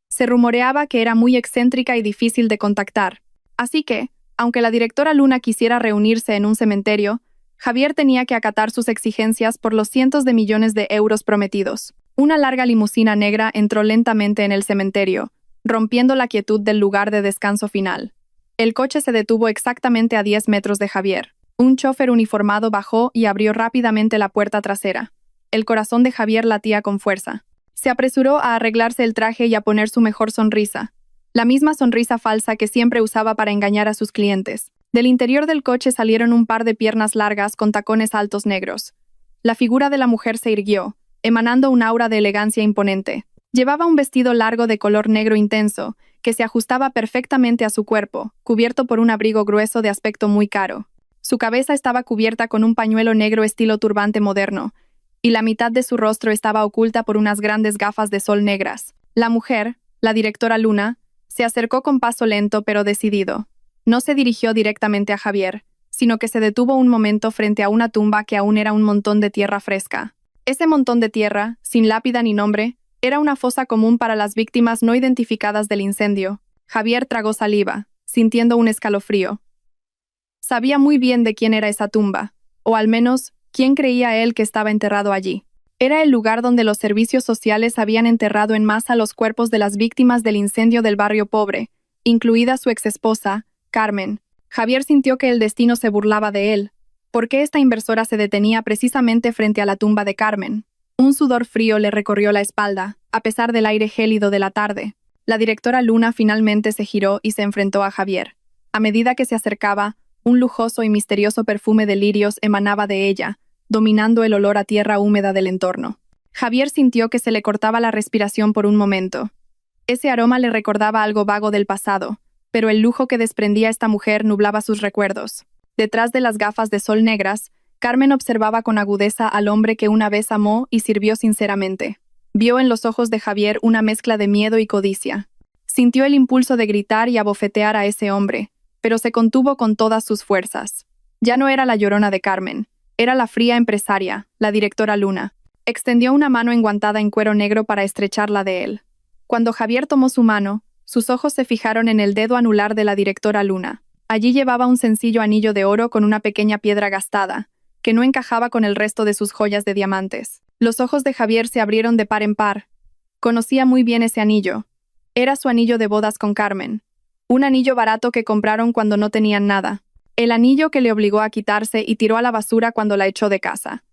Se rumoreaba que era muy excéntrica y difícil de contactar. Así que, aunque la directora Luna quisiera reunirse en un cementerio, Javier tenía que acatar sus exigencias por los cientos de millones de euros prometidos. Una larga limusina negra entró lentamente en el cementerio, rompiendo la quietud del lugar de descanso final. El coche se detuvo exactamente a 10 metros de Javier. Un chofer uniformado bajó y abrió rápidamente la puerta trasera. El corazón de Javier latía con fuerza. Se apresuró a arreglarse el traje y a poner su mejor sonrisa. La misma sonrisa falsa que siempre usaba para engañar a sus clientes. Del interior del coche salieron un par de piernas largas con tacones altos negros. La figura de la mujer se irguió, emanando un aura de elegancia imponente. Llevaba un vestido largo de color negro intenso, que se ajustaba perfectamente a su cuerpo, cubierto por un abrigo grueso de aspecto muy caro. Su cabeza estaba cubierta con un pañuelo negro estilo turbante moderno, y la mitad de su rostro estaba oculta por unas grandes gafas de sol negras. La mujer, la directora Luna, se acercó con paso lento pero decidido. No se dirigió directamente a Javier, sino que se detuvo un momento frente a una tumba que aún era un montón de tierra fresca. Ese montón de tierra, sin lápida ni nombre, era una fosa común para las víctimas no identificadas del incendio. Javier tragó saliva, sintiendo un escalofrío. Sabía muy bien de quién era esa tumba, o al menos, quién creía él que estaba enterrado allí. Era el lugar donde los servicios sociales habían enterrado en masa los cuerpos de las víctimas del incendio del barrio pobre, incluida su exesposa, Carmen. Javier sintió que el destino se burlaba de él. ¿Por qué esta inversora se detenía precisamente frente a la tumba de Carmen? Un sudor frío le recorrió la espalda, a pesar del aire gélido de la tarde. La directora Luna finalmente se giró y se enfrentó a Javier. A medida que se acercaba, un lujoso y misterioso perfume de lirios emanaba de ella, dominando el olor a tierra húmeda del entorno. Javier sintió que se le cortaba la respiración por un momento. Ese aroma le recordaba algo vago del pasado, pero el lujo que desprendía esta mujer nublaba sus recuerdos. Detrás de las gafas de sol negras, Carmen observaba con agudeza al hombre que una vez amó y sirvió sinceramente. Vio en los ojos de Javier una mezcla de miedo y codicia. Sintió el impulso de gritar y abofetear a ese hombre, pero se contuvo con todas sus fuerzas. Ya no era la llorona de Carmen, era la fría empresaria, la directora Luna. Extendió una mano enguantada en cuero negro para estrecharla de él. Cuando Javier tomó su mano, sus ojos se fijaron en el dedo anular de la directora Luna. Allí llevaba un sencillo anillo de oro con una pequeña piedra gastada, que no encajaba con el resto de sus joyas de diamantes. Los ojos de Javier se abrieron de par en par. Conocía muy bien ese anillo. Era su anillo de bodas con Carmen. Un anillo barato que compraron cuando no tenían nada. El anillo que le obligó a quitarse y tiró a la basura cuando la echó de casa.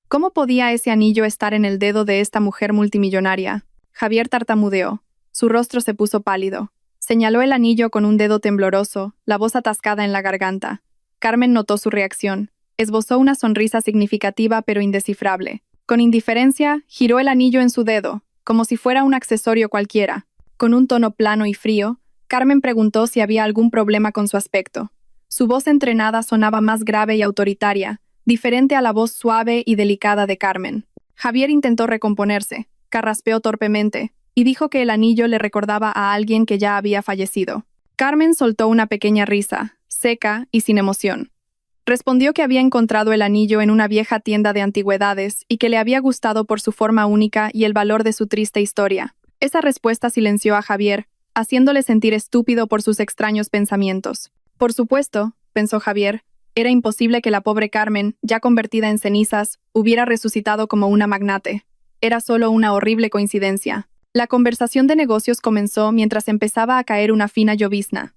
¿Cómo podía ese anillo estar en el dedo de esta mujer multimillonaria? Javier tartamudeó. Su rostro se puso pálido. Señaló el anillo con un dedo tembloroso, la voz atascada en la garganta. Carmen notó su reacción. Esbozó una sonrisa significativa pero indescifrable. Con indiferencia, giró el anillo en su dedo, como si fuera un accesorio cualquiera. Con un tono plano y frío, Carmen preguntó si había algún problema con su aspecto. Su voz entrenada sonaba más grave y autoritaria, diferente a la voz suave y delicada de Carmen. Javier intentó recomponerse, carraspeó torpemente, y dijo que el anillo le recordaba a alguien que ya había fallecido. Carmen soltó una pequeña risa, seca y sin emoción. Respondió que había encontrado el anillo en una vieja tienda de antigüedades y que le había gustado por su forma única y el valor de su triste historia. Esa respuesta silenció a Javier, haciéndole sentir estúpido por sus extraños pensamientos. Por supuesto, pensó Javier, era imposible que la pobre Carmen, ya convertida en cenizas, hubiera resucitado como una magnate. Era solo una horrible coincidencia. La conversación de negocios comenzó mientras empezaba a caer una fina llovizna.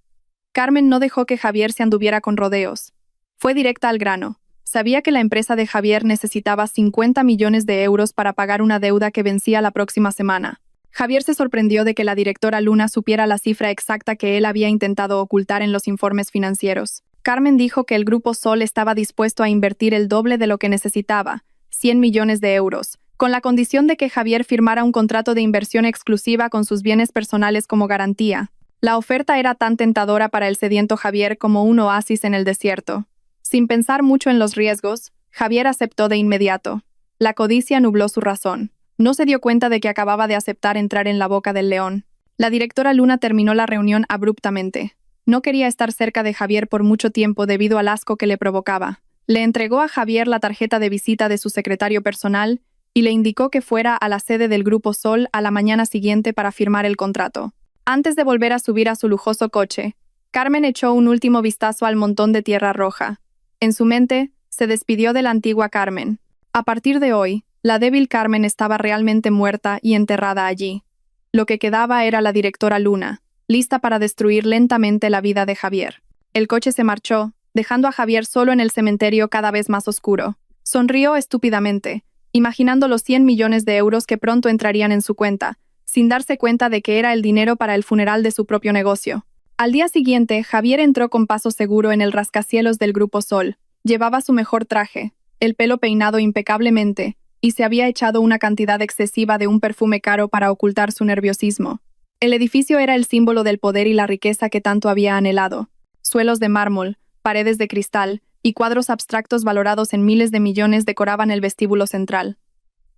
Carmen no dejó que Javier se anduviera con rodeos. Fue directa al grano. Sabía que la empresa de Javier necesitaba 50 millones de euros para pagar una deuda que vencía la próxima semana. Javier se sorprendió de que la directora Luna supiera la cifra exacta que él había intentado ocultar en los informes financieros. Carmen dijo que el Grupo Sol estaba dispuesto a invertir el doble de lo que necesitaba, 100 millones de euros, con la condición de que Javier firmara un contrato de inversión exclusiva con sus bienes personales como garantía. La oferta era tan tentadora para el sediento Javier como un oasis en el desierto. Sin pensar mucho en los riesgos, Javier aceptó de inmediato. La codicia nubló su razón. No se dio cuenta de que acababa de aceptar entrar en la boca del león. La directora Luna terminó la reunión abruptamente. No quería estar cerca de Javier por mucho tiempo debido al asco que le provocaba. Le entregó a Javier la tarjeta de visita de su secretario personal y le indicó que fuera a la sede del Grupo Sol a la mañana siguiente para firmar el contrato. Antes de volver a subir a su lujoso coche, Carmen echó un último vistazo al montón de tierra roja. En su mente, se despidió de la antigua Carmen. A partir de hoy, la débil Carmen estaba realmente muerta y enterrada allí. Lo que quedaba era la directora Luna, lista para destruir lentamente la vida de Javier. El coche se marchó, dejando a Javier solo en el cementerio cada vez más oscuro. Sonrió estúpidamente, imaginando los 100 millones de euros que pronto entrarían en su cuenta, sin darse cuenta de que era el dinero para el funeral de su propio negocio. Al día siguiente, Javier entró con paso seguro en el rascacielos del Grupo Sol. Llevaba su mejor traje, el pelo peinado impecablemente, y se había echado una cantidad excesiva de un perfume caro para ocultar su nerviosismo. El edificio era el símbolo del poder y la riqueza que tanto había anhelado. Suelos de mármol, paredes de cristal y cuadros abstractos valorados en miles de millones decoraban el vestíbulo central.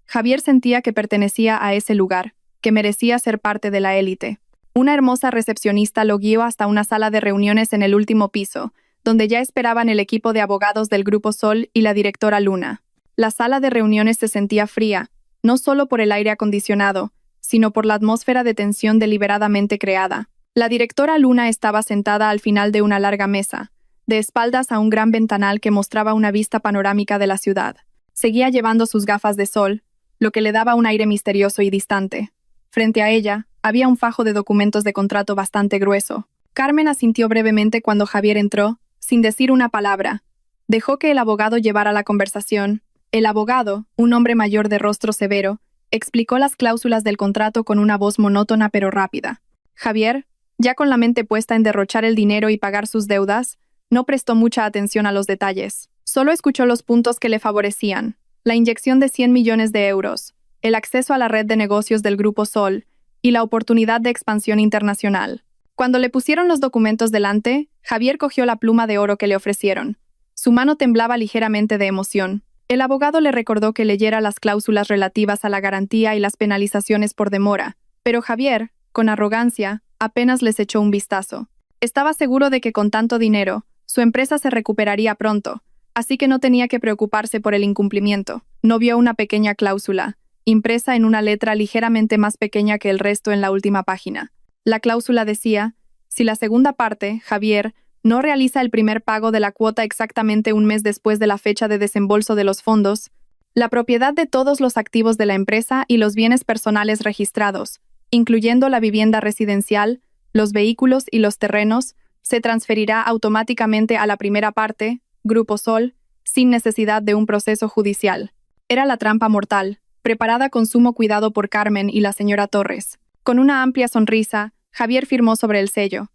Javier sentía que pertenecía a ese lugar, que merecía ser parte de la élite. Una hermosa recepcionista lo guió hasta una sala de reuniones en el último piso, donde ya esperaban el equipo de abogados del Grupo Sol y la directora Luna. La sala de reuniones se sentía fría, no solo por el aire acondicionado, sino por la atmósfera de tensión deliberadamente creada. La directora Luna estaba sentada al final de una larga mesa, de espaldas a un gran ventanal que mostraba una vista panorámica de la ciudad. Seguía llevando sus gafas de sol, lo que le daba un aire misterioso y distante. Frente a ella, había un fajo de documentos de contrato bastante grueso. Carmen asintió brevemente cuando Javier entró, sin decir una palabra. Dejó que el abogado llevara la conversación. El abogado, un hombre mayor de rostro severo, explicó las cláusulas del contrato con una voz monótona pero rápida. Javier, ya con la mente puesta en derrochar el dinero y pagar sus deudas, no prestó mucha atención a los detalles. Solo escuchó los puntos que le favorecían: la inyección de 100 millones de euros, el acceso a la red de negocios del Grupo Sol y la oportunidad de expansión internacional. Cuando le pusieron los documentos delante, Javier cogió la pluma de oro que le ofrecieron. Su mano temblaba ligeramente de emoción. El abogado le recordó que leyera las cláusulas relativas a la garantía y las penalizaciones por demora, pero Javier, con arrogancia, apenas les echó un vistazo. Estaba seguro de que con tanto dinero, su empresa se recuperaría pronto, así que no tenía que preocuparse por el incumplimiento. No vio una pequeña cláusula, impresa en una letra ligeramente más pequeña que el resto en la última página. La cláusula decía: si la segunda parte, Javier, no realiza el primer pago de la cuota exactamente un mes después de la fecha de desembolso de los fondos, la propiedad de todos los activos de la empresa y los bienes personales registrados, incluyendo la vivienda residencial, los vehículos y los terrenos, se transferirá automáticamente a la primera parte, Grupo Sol, sin necesidad de un proceso judicial. Era la trampa mortal, preparada con sumo cuidado por Carmen y la señora Torres. Con una amplia sonrisa, Javier firmó sobre el sello.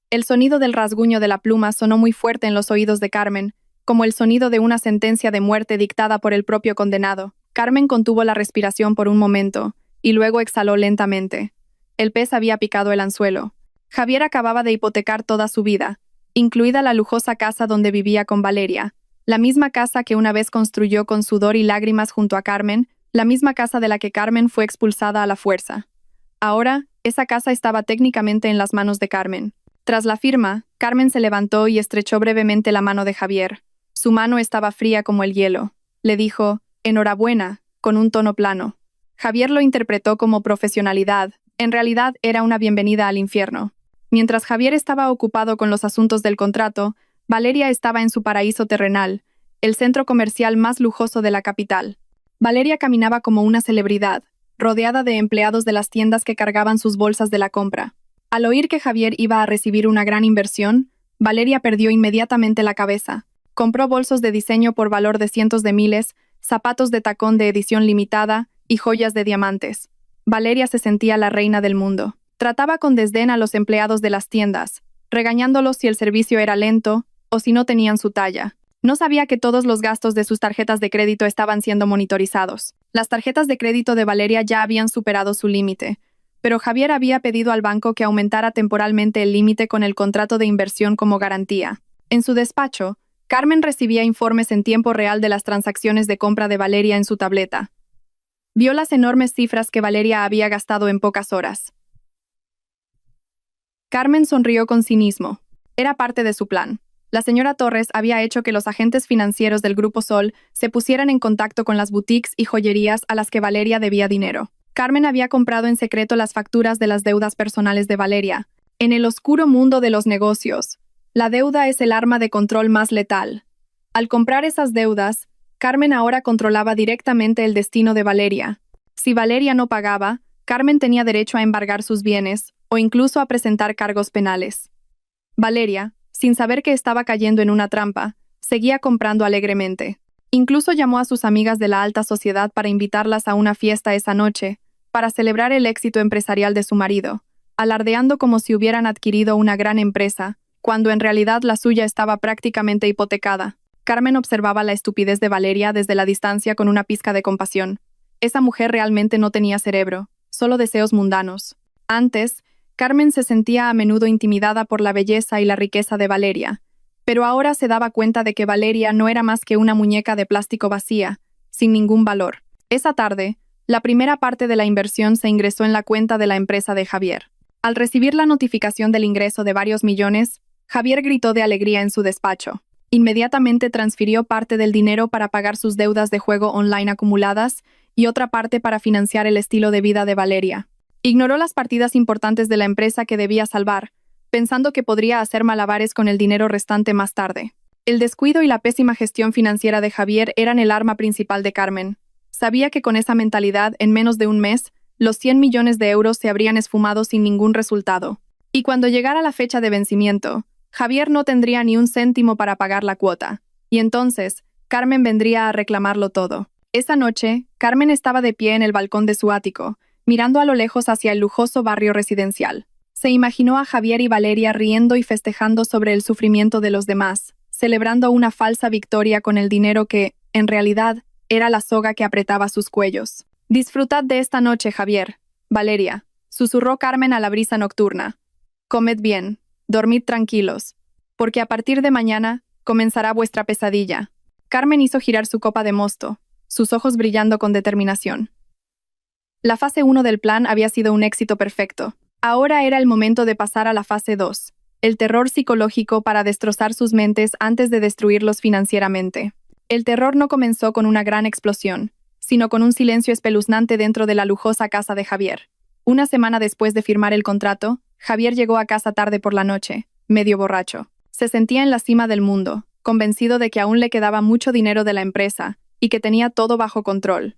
El sonido del rasguño de la pluma sonó muy fuerte en los oídos de Carmen, como el sonido de una sentencia de muerte dictada por el propio condenado. Carmen contuvo la respiración por un momento, y luego exhaló lentamente. El pez había picado el anzuelo. Javier acababa de hipotecar toda su vida, incluida la lujosa casa donde vivía con Valeria, la misma casa que una vez construyó con sudor y lágrimas junto a Carmen, la misma casa de la que Carmen fue expulsada a la fuerza. Ahora, esa casa estaba técnicamente en las manos de Carmen. Tras la firma, Carmen se levantó y estrechó brevemente la mano de Javier. Su mano estaba fría como el hielo. Le dijo, «Enhorabuena», con un tono plano. Javier lo interpretó como profesionalidad. En realidad era una bienvenida al infierno. Mientras Javier estaba ocupado con los asuntos del contrato, Valeria estaba en su paraíso terrenal, el centro comercial más lujoso de la capital. Valeria caminaba como una celebridad, rodeada de empleados de las tiendas que cargaban sus bolsas de la compra. Al oír que Javier iba a recibir una gran inversión, Valeria perdió inmediatamente la cabeza. Compró bolsos de diseño por valor de cientos de miles, zapatos de tacón de edición limitada y joyas de diamantes. Valeria se sentía la reina del mundo. Trataba con desdén a los empleados de las tiendas, regañándolos si el servicio era lento o si no tenían su talla. No sabía que todos los gastos de sus tarjetas de crédito estaban siendo monitorizados. Las tarjetas de crédito de Valeria ya habían superado su límite, pero Javier había pedido al banco que aumentara temporalmente el límite con el contrato de inversión como garantía. En su despacho, Carmen recibía informes en tiempo real de las transacciones de compra de Valeria en su tableta. Vio las enormes cifras que Valeria había gastado en pocas horas. Carmen sonrió con cinismo. Era parte de su plan. La señora Torres había hecho que los agentes financieros del Grupo Sol se pusieran en contacto con las boutiques y joyerías a las que Valeria debía dinero. Carmen había comprado en secreto las facturas de las deudas personales de Valeria. En el oscuro mundo de los negocios, la deuda es el arma de control más letal. Al comprar esas deudas, Carmen ahora controlaba directamente el destino de Valeria. Si Valeria no pagaba, Carmen tenía derecho a embargar sus bienes o incluso a presentar cargos penales. Valeria, sin saber que estaba cayendo en una trampa, seguía comprando alegremente. Incluso llamó a sus amigas de la alta sociedad para invitarlas a una fiesta esa noche, para celebrar el éxito empresarial de su marido, alardeando como si hubieran adquirido una gran empresa, cuando en realidad la suya estaba prácticamente hipotecada. Carmen observaba la estupidez de Valeria desde la distancia con una pizca de compasión. Esa mujer realmente no tenía cerebro, solo deseos mundanos. Antes, Carmen se sentía a menudo intimidada por la belleza y la riqueza de Valeria, pero ahora se daba cuenta de que Valeria no era más que una muñeca de plástico vacía, sin ningún valor. Esa tarde, la primera parte de la inversión se ingresó en la cuenta de la empresa de Javier. Al recibir la notificación del ingreso de varios millones, Javier gritó de alegría en su despacho. Inmediatamente transfirió parte del dinero para pagar sus deudas de juego online acumuladas y otra parte para financiar el estilo de vida de Valeria. Ignoró las partidas importantes de la empresa que debía salvar, pensando que podría hacer malabares con el dinero restante más tarde. El descuido y la pésima gestión financiera de Javier eran el arma principal de Carmen. Sabía que con esa mentalidad, en menos de un mes, los 100 millones de euros se habrían esfumado sin ningún resultado. Y cuando llegara la fecha de vencimiento, Javier no tendría ni un céntimo para pagar la cuota. Y entonces, Carmen vendría a reclamarlo todo. Esa noche, Carmen estaba de pie en el balcón de su ático, mirando a lo lejos hacia el lujoso barrio residencial. Se imaginó a Javier y Valeria riendo y festejando sobre el sufrimiento de los demás, celebrando una falsa victoria con el dinero que, en realidad, era la soga que apretaba sus cuellos. «Disfrutad de esta noche, Javier, Valeria», susurró Carmen a la brisa nocturna. «Comed bien, dormid tranquilos, porque a partir de mañana comenzará vuestra pesadilla». Carmen hizo girar su copa de mosto, sus ojos brillando con determinación. La fase 1 del plan había sido un éxito perfecto. Ahora era el momento de pasar a la fase 2, el terror psicológico para destrozar sus mentes antes de destruirlos financieramente. El terror no comenzó con una gran explosión, sino con un silencio espeluznante dentro de la lujosa casa de Javier. Una semana después de firmar el contrato, Javier llegó a casa tarde por la noche, medio borracho. Se sentía en la cima del mundo, convencido de que aún le quedaba mucho dinero de la empresa y que tenía todo bajo control.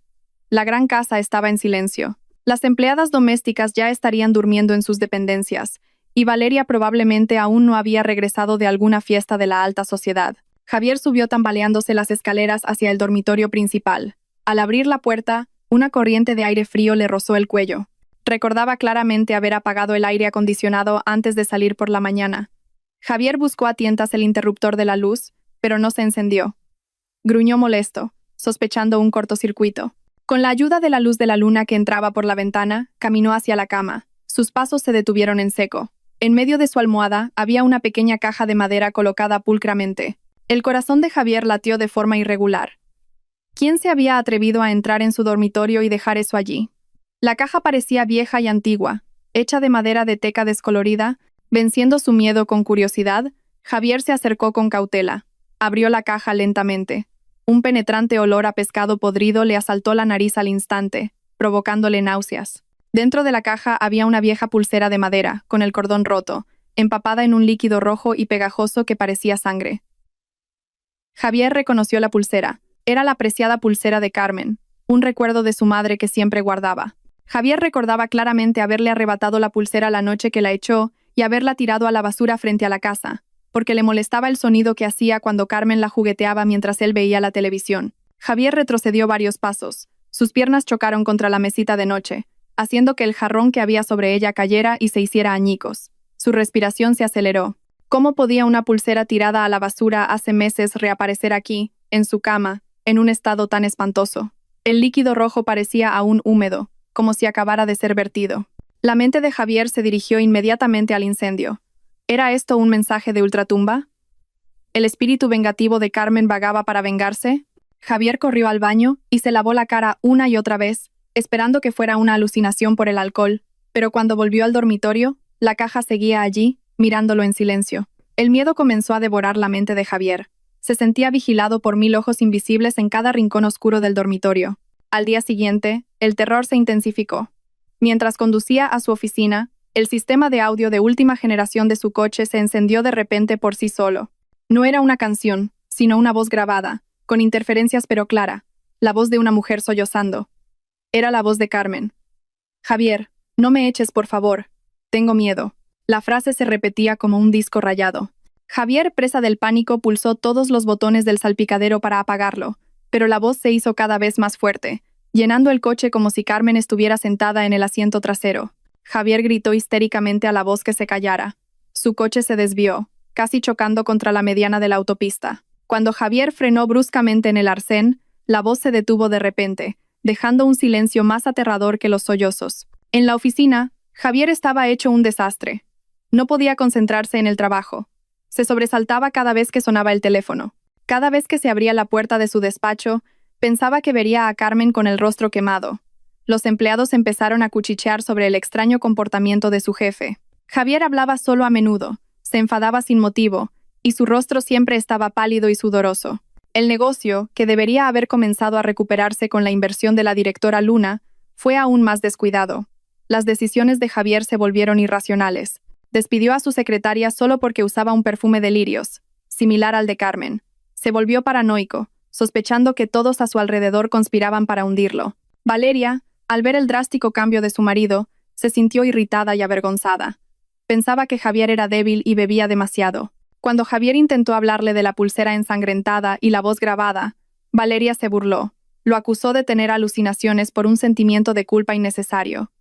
La gran casa estaba en silencio. Las empleadas domésticas ya estarían durmiendo en sus dependencias, y Valeria probablemente aún no había regresado de alguna fiesta de la alta sociedad. Javier subió tambaleándose las escaleras hacia el dormitorio principal. Al abrir la puerta, una corriente de aire frío le rozó el cuello. Recordaba claramente haber apagado el aire acondicionado antes de salir por la mañana. Javier buscó a tientas el interruptor de la luz, pero no se encendió. Gruñó molesto, sospechando un cortocircuito. Con la ayuda de la luz de la luna que entraba por la ventana, caminó hacia la cama. Sus pasos se detuvieron en seco. En medio de su almohada había una pequeña caja de madera colocada pulcramente. El corazón de Javier latió de forma irregular. ¿Quién se había atrevido a entrar en su dormitorio y dejar eso allí? La caja parecía vieja y antigua, hecha de madera de teca descolorida. Venciendo su miedo con curiosidad, Javier se acercó con cautela. Abrió la caja lentamente. Un penetrante olor a pescado podrido le asaltó la nariz al instante, provocándole náuseas. Dentro de la caja había una vieja pulsera de madera, con el cordón roto, empapada en un líquido rojo y pegajoso que parecía sangre. Javier reconoció la pulsera. Era la preciada pulsera de Carmen, un recuerdo de su madre que siempre guardaba. Javier recordaba claramente haberle arrebatado la pulsera la noche que la echó y haberla tirado a la basura frente a la casa, porque le molestaba el sonido que hacía cuando Carmen la jugueteaba mientras él veía la televisión. Javier retrocedió varios pasos. Sus piernas chocaron contra la mesita de noche, haciendo que el jarrón que había sobre ella cayera y se hiciera añicos. Su respiración se aceleró. ¿Cómo podía una pulsera tirada a la basura hace meses reaparecer aquí, en su cama, en un estado tan espantoso? El líquido rojo parecía aún húmedo, como si acabara de ser vertido. La mente de Javier se dirigió inmediatamente al incendio. ¿Era esto un mensaje de ultratumba? ¿El espíritu vengativo de Carmen vagaba para vengarse? Javier corrió al baño y se lavó la cara una y otra vez, esperando que fuera una alucinación por el alcohol, pero cuando volvió al dormitorio, la caja seguía allí, mirándolo en silencio. El miedo comenzó a devorar la mente de Javier. Se sentía vigilado por 1000 ojos invisibles en cada rincón oscuro del dormitorio. Al día siguiente, el terror se intensificó. Mientras conducía a su oficina, el sistema de audio de última generación de su coche se encendió de repente por sí solo. No era una canción, sino una voz grabada, con interferencias pero clara, la voz de una mujer sollozando. Era la voz de Carmen. «Javier, no me eches, por favor. Tengo miedo». La frase se repetía como un disco rayado. Javier, presa del pánico, pulsó todos los botones del salpicadero para apagarlo, pero la voz se hizo cada vez más fuerte, llenando el coche como si Carmen estuviera sentada en el asiento trasero. Javier gritó histéricamente a la voz que se callara. Su coche se desvió, casi chocando contra la mediana de la autopista. Cuando Javier frenó bruscamente en el arcén, la voz se detuvo de repente, dejando un silencio más aterrador que los sollozos. En la oficina, Javier estaba hecho un desastre. No podía concentrarse en el trabajo. Se sobresaltaba cada vez que sonaba el teléfono. Cada vez que se abría la puerta de su despacho, pensaba que vería a Carmen con el rostro quemado. Los empleados empezaron a cuchichear sobre el extraño comportamiento de su jefe. Javier hablaba solo a menudo, se enfadaba sin motivo, y su rostro siempre estaba pálido y sudoroso. El negocio, que debería haber comenzado a recuperarse con la inversión de la directora Luna, fue aún más descuidado. Las decisiones de Javier se volvieron irracionales. Despidió a su secretaria solo porque usaba un perfume de lirios, similar al de Carmen. Se volvió paranoico, sospechando que todos a su alrededor conspiraban para hundirlo. Valeria, al ver el drástico cambio de su marido, se sintió irritada y avergonzada. Pensaba que Javier era débil y bebía demasiado. Cuando Javier intentó hablarle de la pulsera ensangrentada y la voz grabada, Valeria se burló. Lo acusó de tener alucinaciones por un sentimiento de culpa innecesario.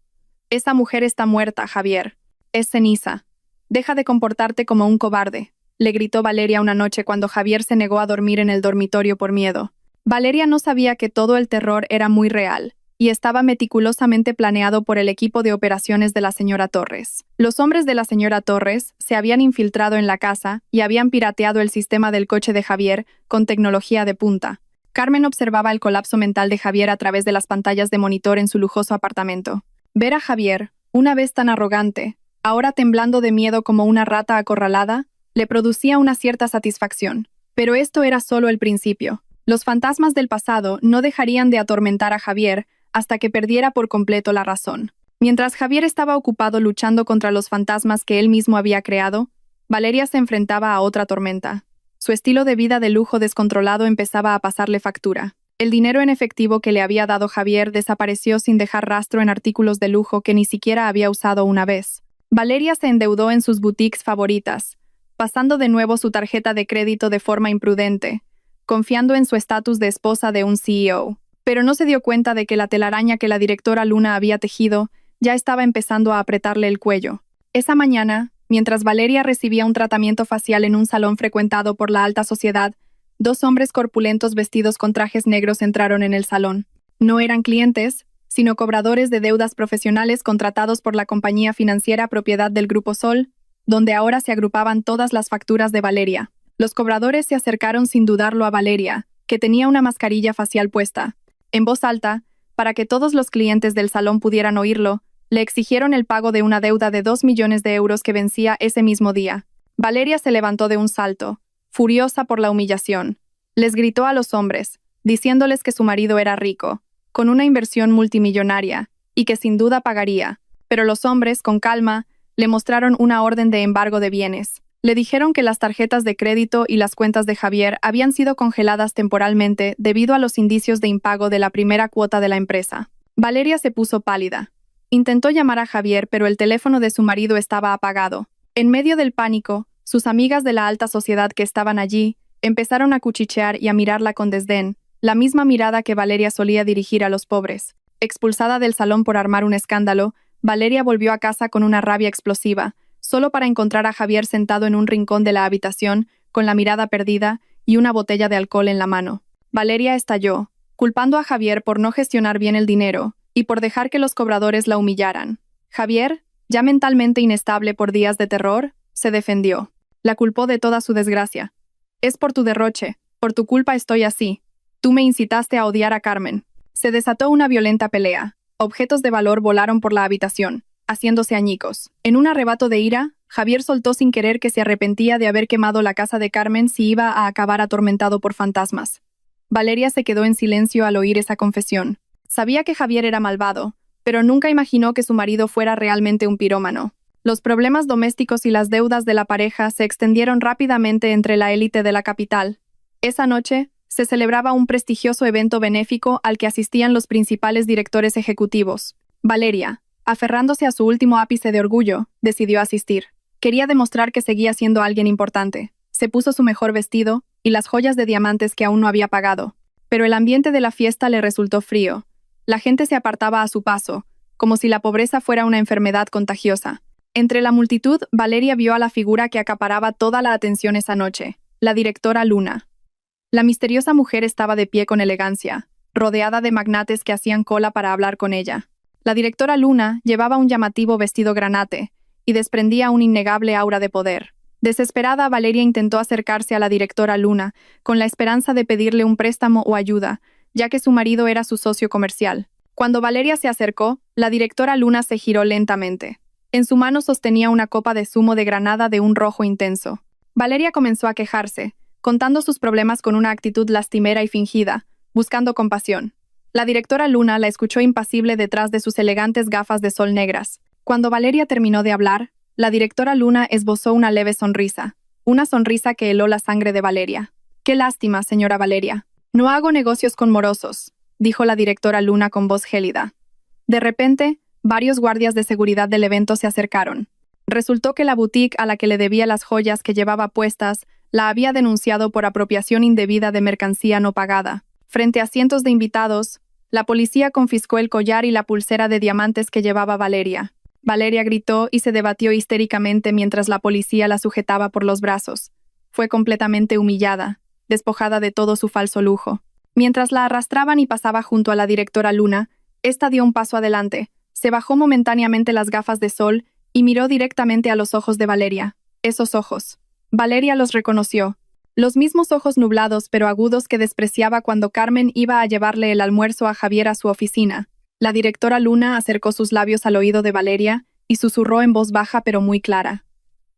«Esa mujer está muerta, Javier. Es ceniza. Deja de comportarte como un cobarde», le gritó Valeria una noche cuando Javier se negó a dormir en el dormitorio por miedo. Valeria no sabía que todo el terror era muy real y estaba meticulosamente planeado por el equipo de operaciones de la señora Torres. Los hombres de la señora Torres se habían infiltrado en la casa y habían pirateado el sistema del coche de Javier con tecnología de punta. Carmen observaba el colapso mental de Javier a través de las pantallas de monitor en su lujoso apartamento. Ver a Javier, una vez tan arrogante, ahora temblando de miedo como una rata acorralada, le producía una cierta satisfacción. Pero esto era solo el principio. Los fantasmas del pasado no dejarían de atormentar a Javier hasta que perdiera por completo la razón. Mientras Javier estaba ocupado luchando contra los fantasmas que él mismo había creado, Valeria se enfrentaba a otra tormenta. Su estilo de vida de lujo descontrolado empezaba a pasarle factura. El dinero en efectivo que le había dado Javier desapareció sin dejar rastro en artículos de lujo que ni siquiera había usado una vez. Valeria se endeudó en sus boutiques favoritas, pasando de nuevo su tarjeta de crédito de forma imprudente, confiando en su estatus de esposa de un CEO. Pero no se dio cuenta de que la telaraña que la directora Luna había tejido ya estaba empezando a apretarle el cuello. Esa mañana, mientras Valeria recibía un tratamiento facial en un salón frecuentado por la alta sociedad, 2 hombres corpulentos vestidos con trajes negros entraron en el salón. No eran clientes, sino cobradores de deudas profesionales contratados por la compañía financiera propiedad del Grupo Sol, donde ahora se agrupaban todas las facturas de Valeria. Los cobradores se acercaron sin dudarlo a Valeria, que tenía una mascarilla facial puesta. En voz alta, para que todos los clientes del salón pudieran oírlo, le exigieron el pago de una deuda de 2 millones de euros que vencía ese mismo día. Valeria se levantó de un salto, furiosa por la humillación. Les gritó a los hombres, diciéndoles que su marido era rico, con una inversión multimillonaria, y que sin duda pagaría. Pero los hombres, con calma, le mostraron una orden de embargo de bienes. Le dijeron que las tarjetas de crédito y las cuentas de Javier habían sido congeladas temporalmente debido a los indicios de impago de la primera cuota de la empresa. Valeria se puso pálida. Intentó llamar a Javier, pero el teléfono de su marido estaba apagado. En medio del pánico, sus amigas de la alta sociedad que estaban allí empezaron a cuchichear y a mirarla con desdén, la misma mirada que Valeria solía dirigir a los pobres. Expulsada del salón por armar un escándalo, Valeria volvió a casa con una rabia explosiva, solo para encontrar a Javier sentado en un rincón de la habitación, con la mirada perdida y una botella de alcohol en la mano. Valeria estalló, culpando a Javier por no gestionar bien el dinero y por dejar que los cobradores la humillaran. Javier, ya mentalmente inestable por días de terror, se defendió. La culpó de toda su desgracia. Es por tu derroche, por tu culpa estoy así. Tú me incitaste a odiar a Carmen. Se desató una violenta pelea. Objetos de valor volaron por la habitación, haciéndose añicos. En un arrebato de ira, Javier soltó sin querer que se arrepentía de haber quemado la casa de Carmen si iba a acabar atormentado por fantasmas. Valeria se quedó en silencio al oír esa confesión. Sabía que Javier era malvado, pero nunca imaginó que su marido fuera realmente un pirómano. Los problemas domésticos y las deudas de la pareja se extendieron rápidamente entre la élite de la capital. Esa noche, se celebraba un prestigioso evento benéfico al que asistían los principales directores ejecutivos. Valeria, aferrándose a su último ápice de orgullo, decidió asistir. Quería demostrar que seguía siendo alguien importante. Se puso su mejor vestido y las joyas de diamantes que aún no había pagado. Pero el ambiente de la fiesta le resultó frío. La gente se apartaba a su paso, como si la pobreza fuera una enfermedad contagiosa. Entre la multitud, Valeria vio a la figura que acaparaba toda la atención esa noche, la directora Luna. La misteriosa mujer estaba de pie con elegancia, rodeada de magnates que hacían cola para hablar con ella. La directora Luna llevaba un llamativo vestido granate y desprendía un innegable aura de poder. Desesperada, Valeria intentó acercarse a la directora Luna con la esperanza de pedirle un préstamo o ayuda, ya que su marido era su socio comercial. Cuando Valeria se acercó, la directora Luna se giró lentamente. En su mano sostenía una copa de zumo de granada de un rojo intenso. Valeria comenzó a quejarse, contando sus problemas con una actitud lastimera y fingida, buscando compasión. La directora Luna la escuchó impasible detrás de sus elegantes gafas de sol negras. Cuando Valeria terminó de hablar, la directora Luna esbozó una leve sonrisa, una sonrisa que heló la sangre de Valeria. «Qué lástima, señora Valeria. No hago negocios con morosos», dijo la directora Luna con voz gélida. De repente, varios guardias de seguridad del evento se acercaron. Resultó que la boutique a la que le debía las joyas que llevaba puestas la había denunciado por apropiación indebida de mercancía no pagada. Frente a cientos de invitados, la policía confiscó el collar y la pulsera de diamantes que llevaba Valeria. Valeria gritó y se debatió histéricamente mientras la policía la sujetaba por los brazos. Fue completamente humillada, despojada de todo su falso lujo. Mientras la arrastraban y pasaba junto a la directora Luna, ésta dio un paso adelante, se bajó momentáneamente las gafas de sol y miró directamente a los ojos de Valeria. Esos ojos. Valeria los reconoció. Los mismos ojos nublados pero agudos que despreciaba cuando Carmen iba a llevarle el almuerzo a Javier a su oficina. La directora Luna acercó sus labios al oído de Valeria y susurró en voz baja pero muy clara.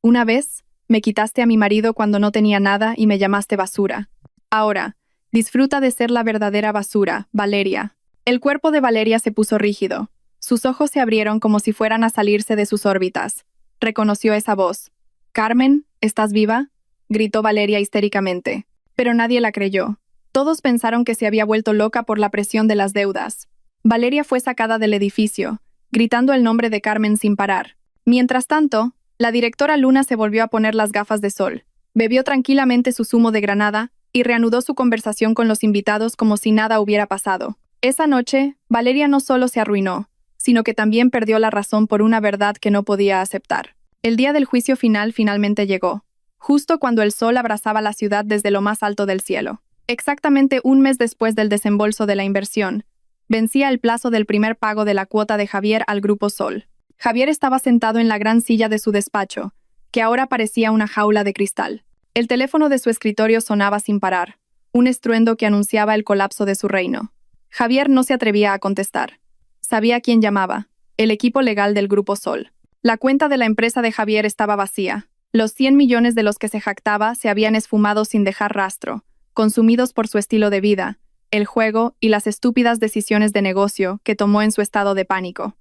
«Una vez, me quitaste a mi marido cuando no tenía nada y me llamaste basura. Ahora, disfruta de ser la verdadera basura, Valeria». El cuerpo de Valeria se puso rígido. Sus ojos se abrieron como si fueran a salirse de sus órbitas. Reconoció esa voz. «Carmen, ¿estás viva?», gritó Valeria histéricamente. Pero nadie la creyó. Todos pensaron que se había vuelto loca por la presión de las deudas. Valeria fue sacada del edificio, gritando el nombre de Carmen sin parar. Mientras tanto, la directora Luna se volvió a poner las gafas de sol, bebió tranquilamente su zumo de granada y reanudó su conversación con los invitados como si nada hubiera pasado. Esa noche, Valeria no solo se arruinó, sino que también perdió la razón por una verdad que no podía aceptar. El día del juicio final finalmente llegó, justo cuando el sol abrasaba la ciudad desde lo más alto del cielo. Exactamente un mes después del desembolso de la inversión, vencía el plazo del primer pago de la cuota de Javier al Grupo Sol. Javier estaba sentado en la gran silla de su despacho, que ahora parecía una jaula de cristal. El teléfono de su escritorio sonaba sin parar, un estruendo que anunciaba el colapso de su reino. Javier no se atrevía a contestar. Sabía quién llamaba: el equipo legal del Grupo Sol. La cuenta de la empresa de Javier estaba vacía. Los 100 millones de los que se jactaba se habían esfumado sin dejar rastro, consumidos por su estilo de vida, el juego y las estúpidas decisiones de negocio que tomó en su estado de pánico.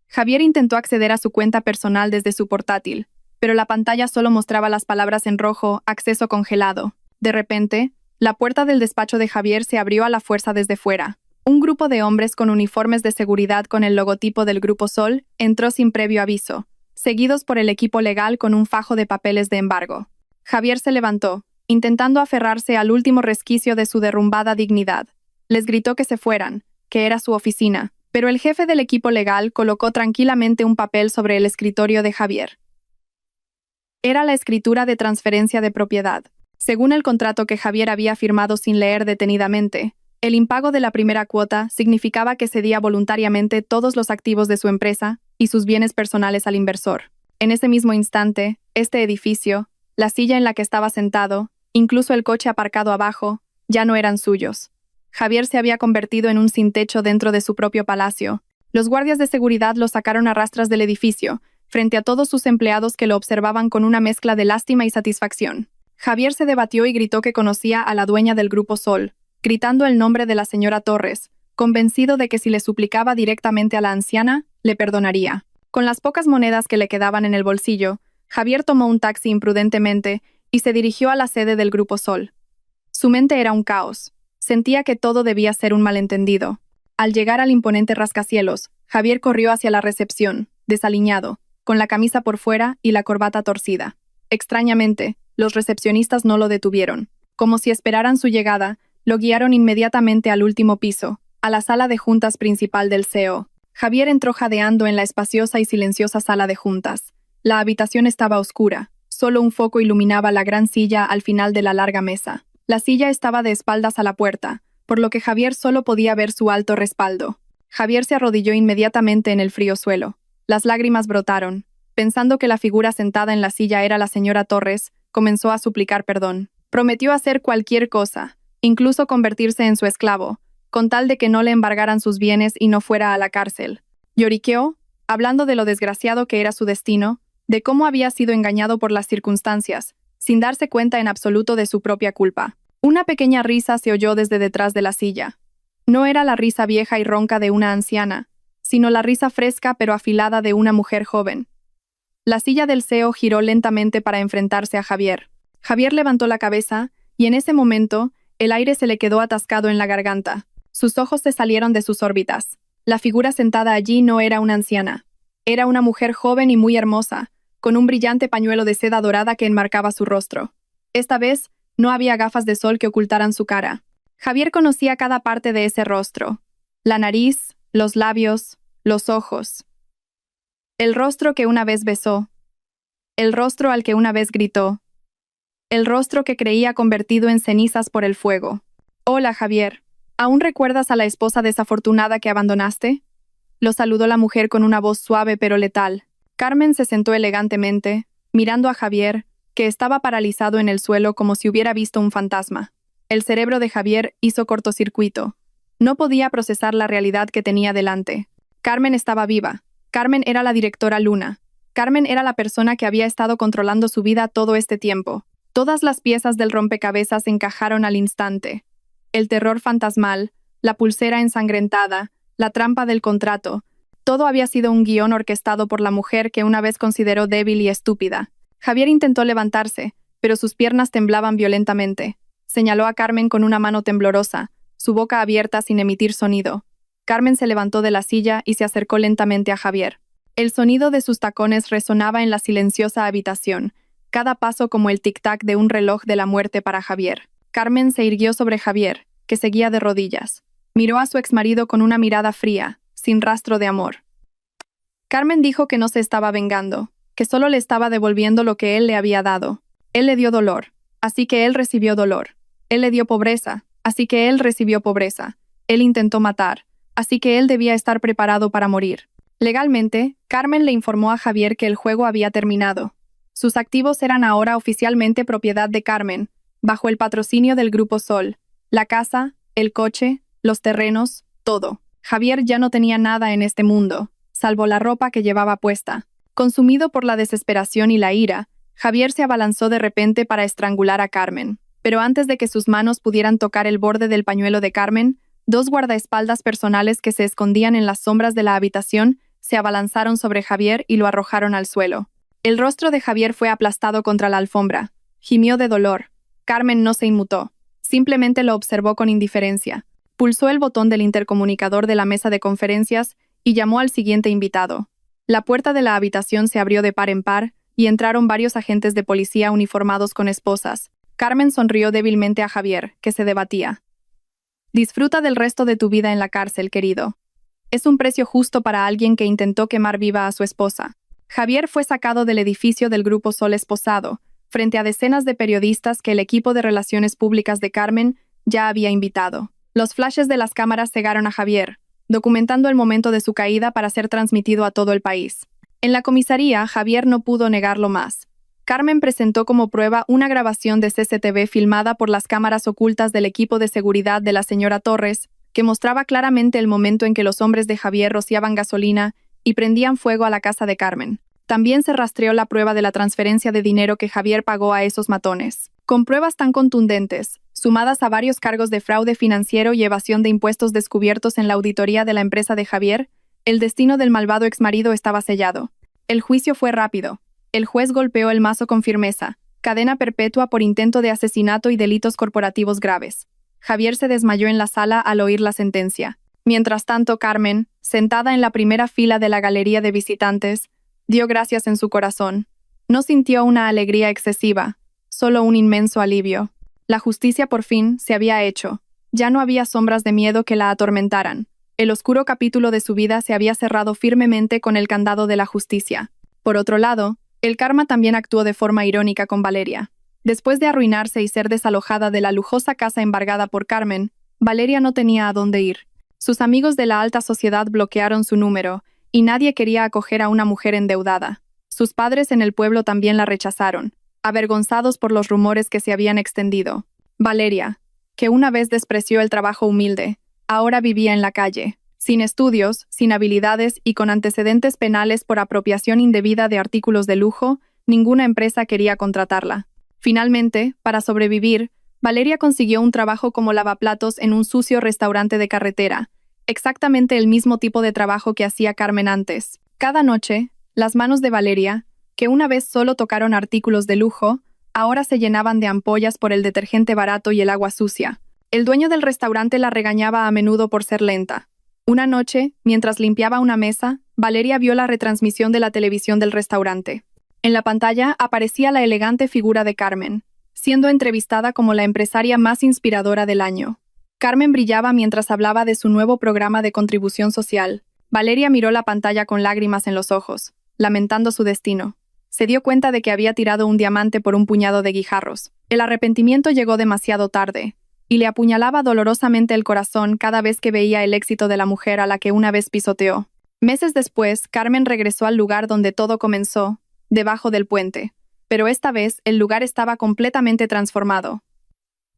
Javier intentó acceder a su cuenta personal desde su portátil, pero la pantalla solo mostraba las palabras en rojo: acceso congelado. De repente, la puerta del despacho de Javier se abrió a la fuerza desde fuera. Un grupo de hombres con uniformes de seguridad con el logotipo del Grupo Sol entró sin previo aviso, seguidos por el equipo legal con un fajo de papeles de embargo. Javier se levantó, intentando aferrarse al último resquicio de su derrumbada dignidad. Les gritó que se fueran, que era su oficina, pero el jefe del equipo legal colocó tranquilamente un papel sobre el escritorio de Javier. Era la escritura de transferencia de propiedad. Según el contrato que Javier había firmado sin leer detenidamente, el impago de la primera cuota significaba que cedía voluntariamente todos los activos de su empresa y sus bienes personales al inversor. En ese mismo instante, este edificio, la silla en la que estaba sentado, incluso el coche aparcado abajo, ya no eran suyos. Javier se había convertido en un sin techo dentro de su propio palacio. Los guardias de seguridad lo sacaron a rastras del edificio, frente a todos sus empleados que lo observaban con una mezcla de lástima y satisfacción. Javier se debatió y gritó que conocía a la dueña del Grupo Sol, gritando el nombre de la señora Torres, convencido de que si le suplicaba directamente a la anciana, le perdonaría. Con las pocas monedas que le quedaban en el bolsillo, Javier tomó un taxi imprudentemente y se dirigió a la sede del Grupo Sol. Su mente era un caos. Sentía que todo debía ser un malentendido. Al llegar al imponente rascacielos, Javier corrió hacia la recepción, desaliñado, con la camisa por fuera y la corbata torcida. Extrañamente, los recepcionistas no lo detuvieron. Como si esperaran su llegada, lo guiaron inmediatamente al último piso, a la sala de juntas principal del CEO. Javier entró jadeando en la espaciosa y silenciosa sala de juntas. La habitación estaba oscura. Solo un foco iluminaba la gran silla al final de la larga mesa. La silla estaba de espaldas a la puerta, por lo que Javier solo podía ver su alto respaldo. Javier se arrodilló inmediatamente en el frío suelo. Las lágrimas brotaron. Pensando que la figura sentada en la silla era la señora Torres, comenzó a suplicar perdón. Prometió hacer cualquier cosa, incluso convertirse en su esclavo, con tal de que no le embargaran sus bienes y no fuera a la cárcel. Lloriqueó, hablando de lo desgraciado que era su destino, de cómo había sido engañado por las circunstancias, sin darse cuenta en absoluto de su propia culpa. Una pequeña risa se oyó desde detrás de la silla. No era la risa vieja y ronca de una anciana, sino la risa fresca pero afilada de una mujer joven. La silla del CEO giró lentamente para enfrentarse a Javier. Javier levantó la cabeza, y en ese momento, el aire se le quedó atascado en la garganta. Sus ojos se salieron de sus órbitas. La figura sentada allí no era una anciana. Era una mujer joven y muy hermosa, con un brillante pañuelo de seda dorada que enmarcaba su rostro. Esta vez, no había gafas de sol que ocultaran su cara. Javier conocía cada parte de ese rostro: la nariz, los labios, los ojos. El rostro que una vez besó. El rostro al que una vez gritó. El rostro que creía convertido en cenizas por el fuego. «Hola, Javier. ¿Aún recuerdas a la esposa desafortunada que abandonaste?», lo saludó la mujer con una voz suave pero letal. Carmen se sentó elegantemente, mirando a Javier, que estaba paralizado en el suelo como si hubiera visto un fantasma. El cerebro de Javier hizo cortocircuito. No podía procesar la realidad que tenía delante. Carmen estaba viva. Carmen era la directora Luna. Carmen era la persona que había estado controlando su vida todo este tiempo. Todas las piezas del rompecabezas encajaron al instante. El terror fantasmal, la pulsera ensangrentada, la trampa del contrato, todo había sido un guión orquestado por la mujer que una vez consideró débil y estúpida. Javier intentó levantarse, pero sus piernas temblaban violentamente. Señaló a Carmen con una mano temblorosa, su boca abierta sin emitir sonido. Carmen se levantó de la silla y se acercó lentamente a Javier. El sonido de sus tacones resonaba en la silenciosa habitación, cada paso como el tic-tac de un reloj de la muerte para Javier. Carmen se irguió sobre Javier, que seguía de rodillas. Miró a su exmarido con una mirada fría, sin rastro de amor. Carmen dijo que no se estaba vengando, que solo le estaba devolviendo lo que él le había dado. Él le dio dolor, así que él recibió dolor. Él le dio pobreza, así que él recibió pobreza. Él intentó matar, así que él debía estar preparado para morir. Legalmente, Carmen le informó a Javier que el juego había terminado. Sus activos eran ahora oficialmente propiedad de Carmen, bajo el patrocinio del Grupo Sol. La casa, el coche, los terrenos, todo. Javier ya no tenía nada en este mundo, salvo la ropa que llevaba puesta. Consumido por la desesperación y la ira, Javier se abalanzó de repente para estrangular a Carmen. Pero antes de que sus manos pudieran tocar el borde del pañuelo de Carmen, dos guardaespaldas personales que se escondían en las sombras de la habitación se abalanzaron sobre Javier y lo arrojaron al suelo. El rostro de Javier fue aplastado contra la alfombra. Gimió de dolor. Carmen no se inmutó. Simplemente lo observó con indiferencia. Pulsó el botón del intercomunicador de la mesa de conferencias y llamó al siguiente invitado. La puerta de la habitación se abrió de par en par y entraron varios agentes de policía uniformados con esposas. Carmen sonrió débilmente a Javier, que se debatía. Disfruta del resto de tu vida en la cárcel, querido. Es un precio justo para alguien que intentó quemar viva a su esposa. Javier fue sacado del edificio del Grupo Sol esposado, frente a decenas de periodistas que el equipo de relaciones públicas de Carmen ya había invitado. Los flashes de las cámaras cegaron a Javier, documentando el momento de su caída para ser transmitido a todo el país. En la comisaría, Javier no pudo negarlo más. Carmen presentó como prueba una grabación de CCTV filmada por las cámaras ocultas del equipo de seguridad de la señora Torres, que mostraba claramente el momento en que los hombres de Javier rociaban gasolina y prendían fuego a la casa de Carmen. También se rastreó la prueba de la transferencia de dinero que Javier pagó a esos matones. Con pruebas tan contundentes, sumadas a varios cargos de fraude financiero y evasión de impuestos descubiertos en la auditoría de la empresa de Javier, el destino del malvado exmarido estaba sellado. El juicio fue rápido. El juez golpeó el mazo con firmeza. Cadena perpetua por intento de asesinato y delitos corporativos graves. Javier se desmayó en la sala al oír la sentencia. Mientras tanto, Carmen, sentada en la primera fila de la galería de visitantes, dio gracias en su corazón. No sintió una alegría excesiva, solo un inmenso alivio. La justicia por fin se había hecho. Ya no había sombras de miedo que la atormentaran. El oscuro capítulo de su vida se había cerrado firmemente con el candado de la justicia. Por otro lado, el karma también actuó de forma irónica con Valeria. Después de arruinarse y ser desalojada de la lujosa casa embargada por Carmen, Valeria no tenía a dónde ir. Sus amigos de la alta sociedad bloquearon su número, y nadie quería acoger a una mujer endeudada. Sus padres en el pueblo también la rechazaron, avergonzados por los rumores que se habían extendido. Valeria, que una vez despreció el trabajo humilde, ahora vivía en la calle, sin estudios, sin habilidades y con antecedentes penales por apropiación indebida de artículos de lujo. Ninguna empresa quería contratarla. Finalmente, para sobrevivir, Valeria consiguió un trabajo como lavaplatos en un sucio restaurante de carretera, exactamente el mismo tipo de trabajo que hacía Carmen antes. Cada noche, las manos de Valeria, que una vez solo tocaron artículos de lujo, ahora se llenaban de ampollas por el detergente barato y el agua sucia. El dueño del restaurante la regañaba a menudo por ser lenta. Una noche, mientras limpiaba una mesa, Valeria vio la retransmisión de la televisión del restaurante. En la pantalla aparecía la elegante figura de Carmen, siendo entrevistada como la empresaria más inspiradora del año. Carmen brillaba mientras hablaba de su nuevo programa de contribución social. Valeria miró la pantalla con lágrimas en los ojos, lamentando su destino. Se dio cuenta de que había tirado un diamante por un puñado de guijarros. El arrepentimiento llegó demasiado tarde, y le apuñalaba dolorosamente el corazón cada vez que veía el éxito de la mujer a la que una vez pisoteó. Meses después, Carmen regresó al lugar donde todo comenzó, debajo del puente. Pero esta vez, el lugar estaba completamente transformado.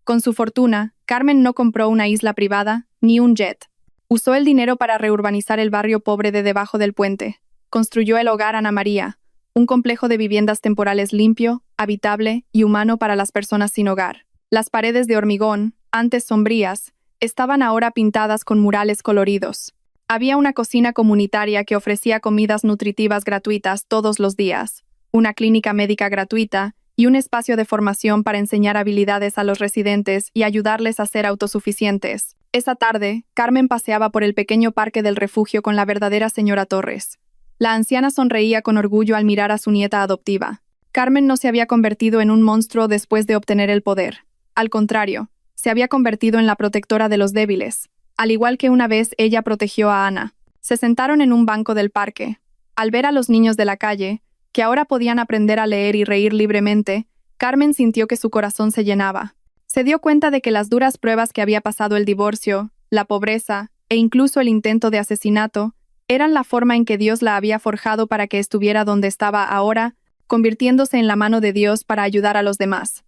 Con su fortuna, Carmen no compró una isla privada, ni un jet. Usó el dinero para reurbanizar el barrio pobre de debajo del puente. Construyó el Hogar Ana María, un complejo de viviendas temporales limpio, habitable y humano para las personas sin hogar. Las paredes de hormigón, antes sombrías, estaban ahora pintadas con murales coloridos. Había una cocina comunitaria que ofrecía comidas nutritivas gratuitas todos los días, una clínica médica gratuita y un espacio de formación para enseñar habilidades a los residentes y ayudarles a ser autosuficientes. Esa tarde, Carmen paseaba por el pequeño parque del refugio con la verdadera señora Torres. La anciana sonreía con orgullo al mirar a su nieta adoptiva. Carmen no se había convertido en un monstruo después de obtener el poder. Al contrario, se había convertido en la protectora de los débiles, al igual que una vez ella protegió a Ana. Se sentaron en un banco del parque. Al ver a los niños de la calle, que ahora podían aprender a leer y reír libremente, Carmen sintió que su corazón se llenaba. Se dio cuenta de que las duras pruebas que había pasado el divorcio, la pobreza e incluso el intento de asesinato eran la forma en que Dios la había forjado para que estuviera donde estaba ahora, convirtiéndose en la mano de Dios para ayudar a los demás.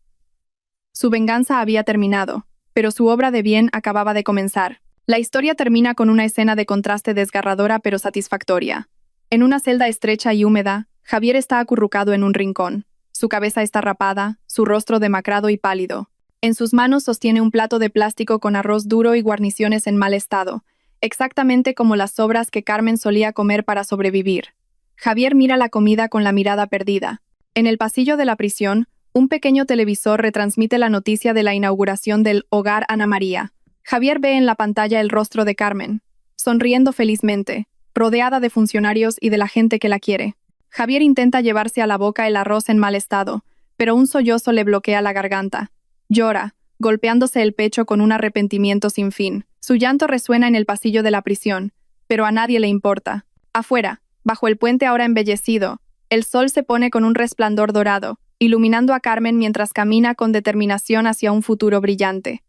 Su venganza había terminado, pero su obra de bien acababa de comenzar. La historia termina con una escena de contraste desgarradora pero satisfactoria. En una celda estrecha y húmeda, Javier está acurrucado en un rincón. Su cabeza está rapada, su rostro demacrado y pálido. En sus manos sostiene un plato de plástico con arroz duro y guarniciones en mal estado, exactamente como las sobras que Carmen solía comer para sobrevivir. Javier mira la comida con la mirada perdida. En el pasillo de la prisión, un pequeño televisor retransmite la noticia de la inauguración del Hogar Ana María. Javier ve en la pantalla el rostro de Carmen, sonriendo felizmente, rodeada de funcionarios y de la gente que la quiere. Javier intenta llevarse a la boca el arroz en mal estado, pero un sollozo le bloquea la garganta. Llora, golpeándose el pecho con un arrepentimiento sin fin. Su llanto resuena en el pasillo de la prisión, pero a nadie le importa. Afuera, bajo el puente ahora embellecido, el sol se pone con un resplandor dorado, iluminando a Carmen mientras camina con determinación hacia un futuro brillante.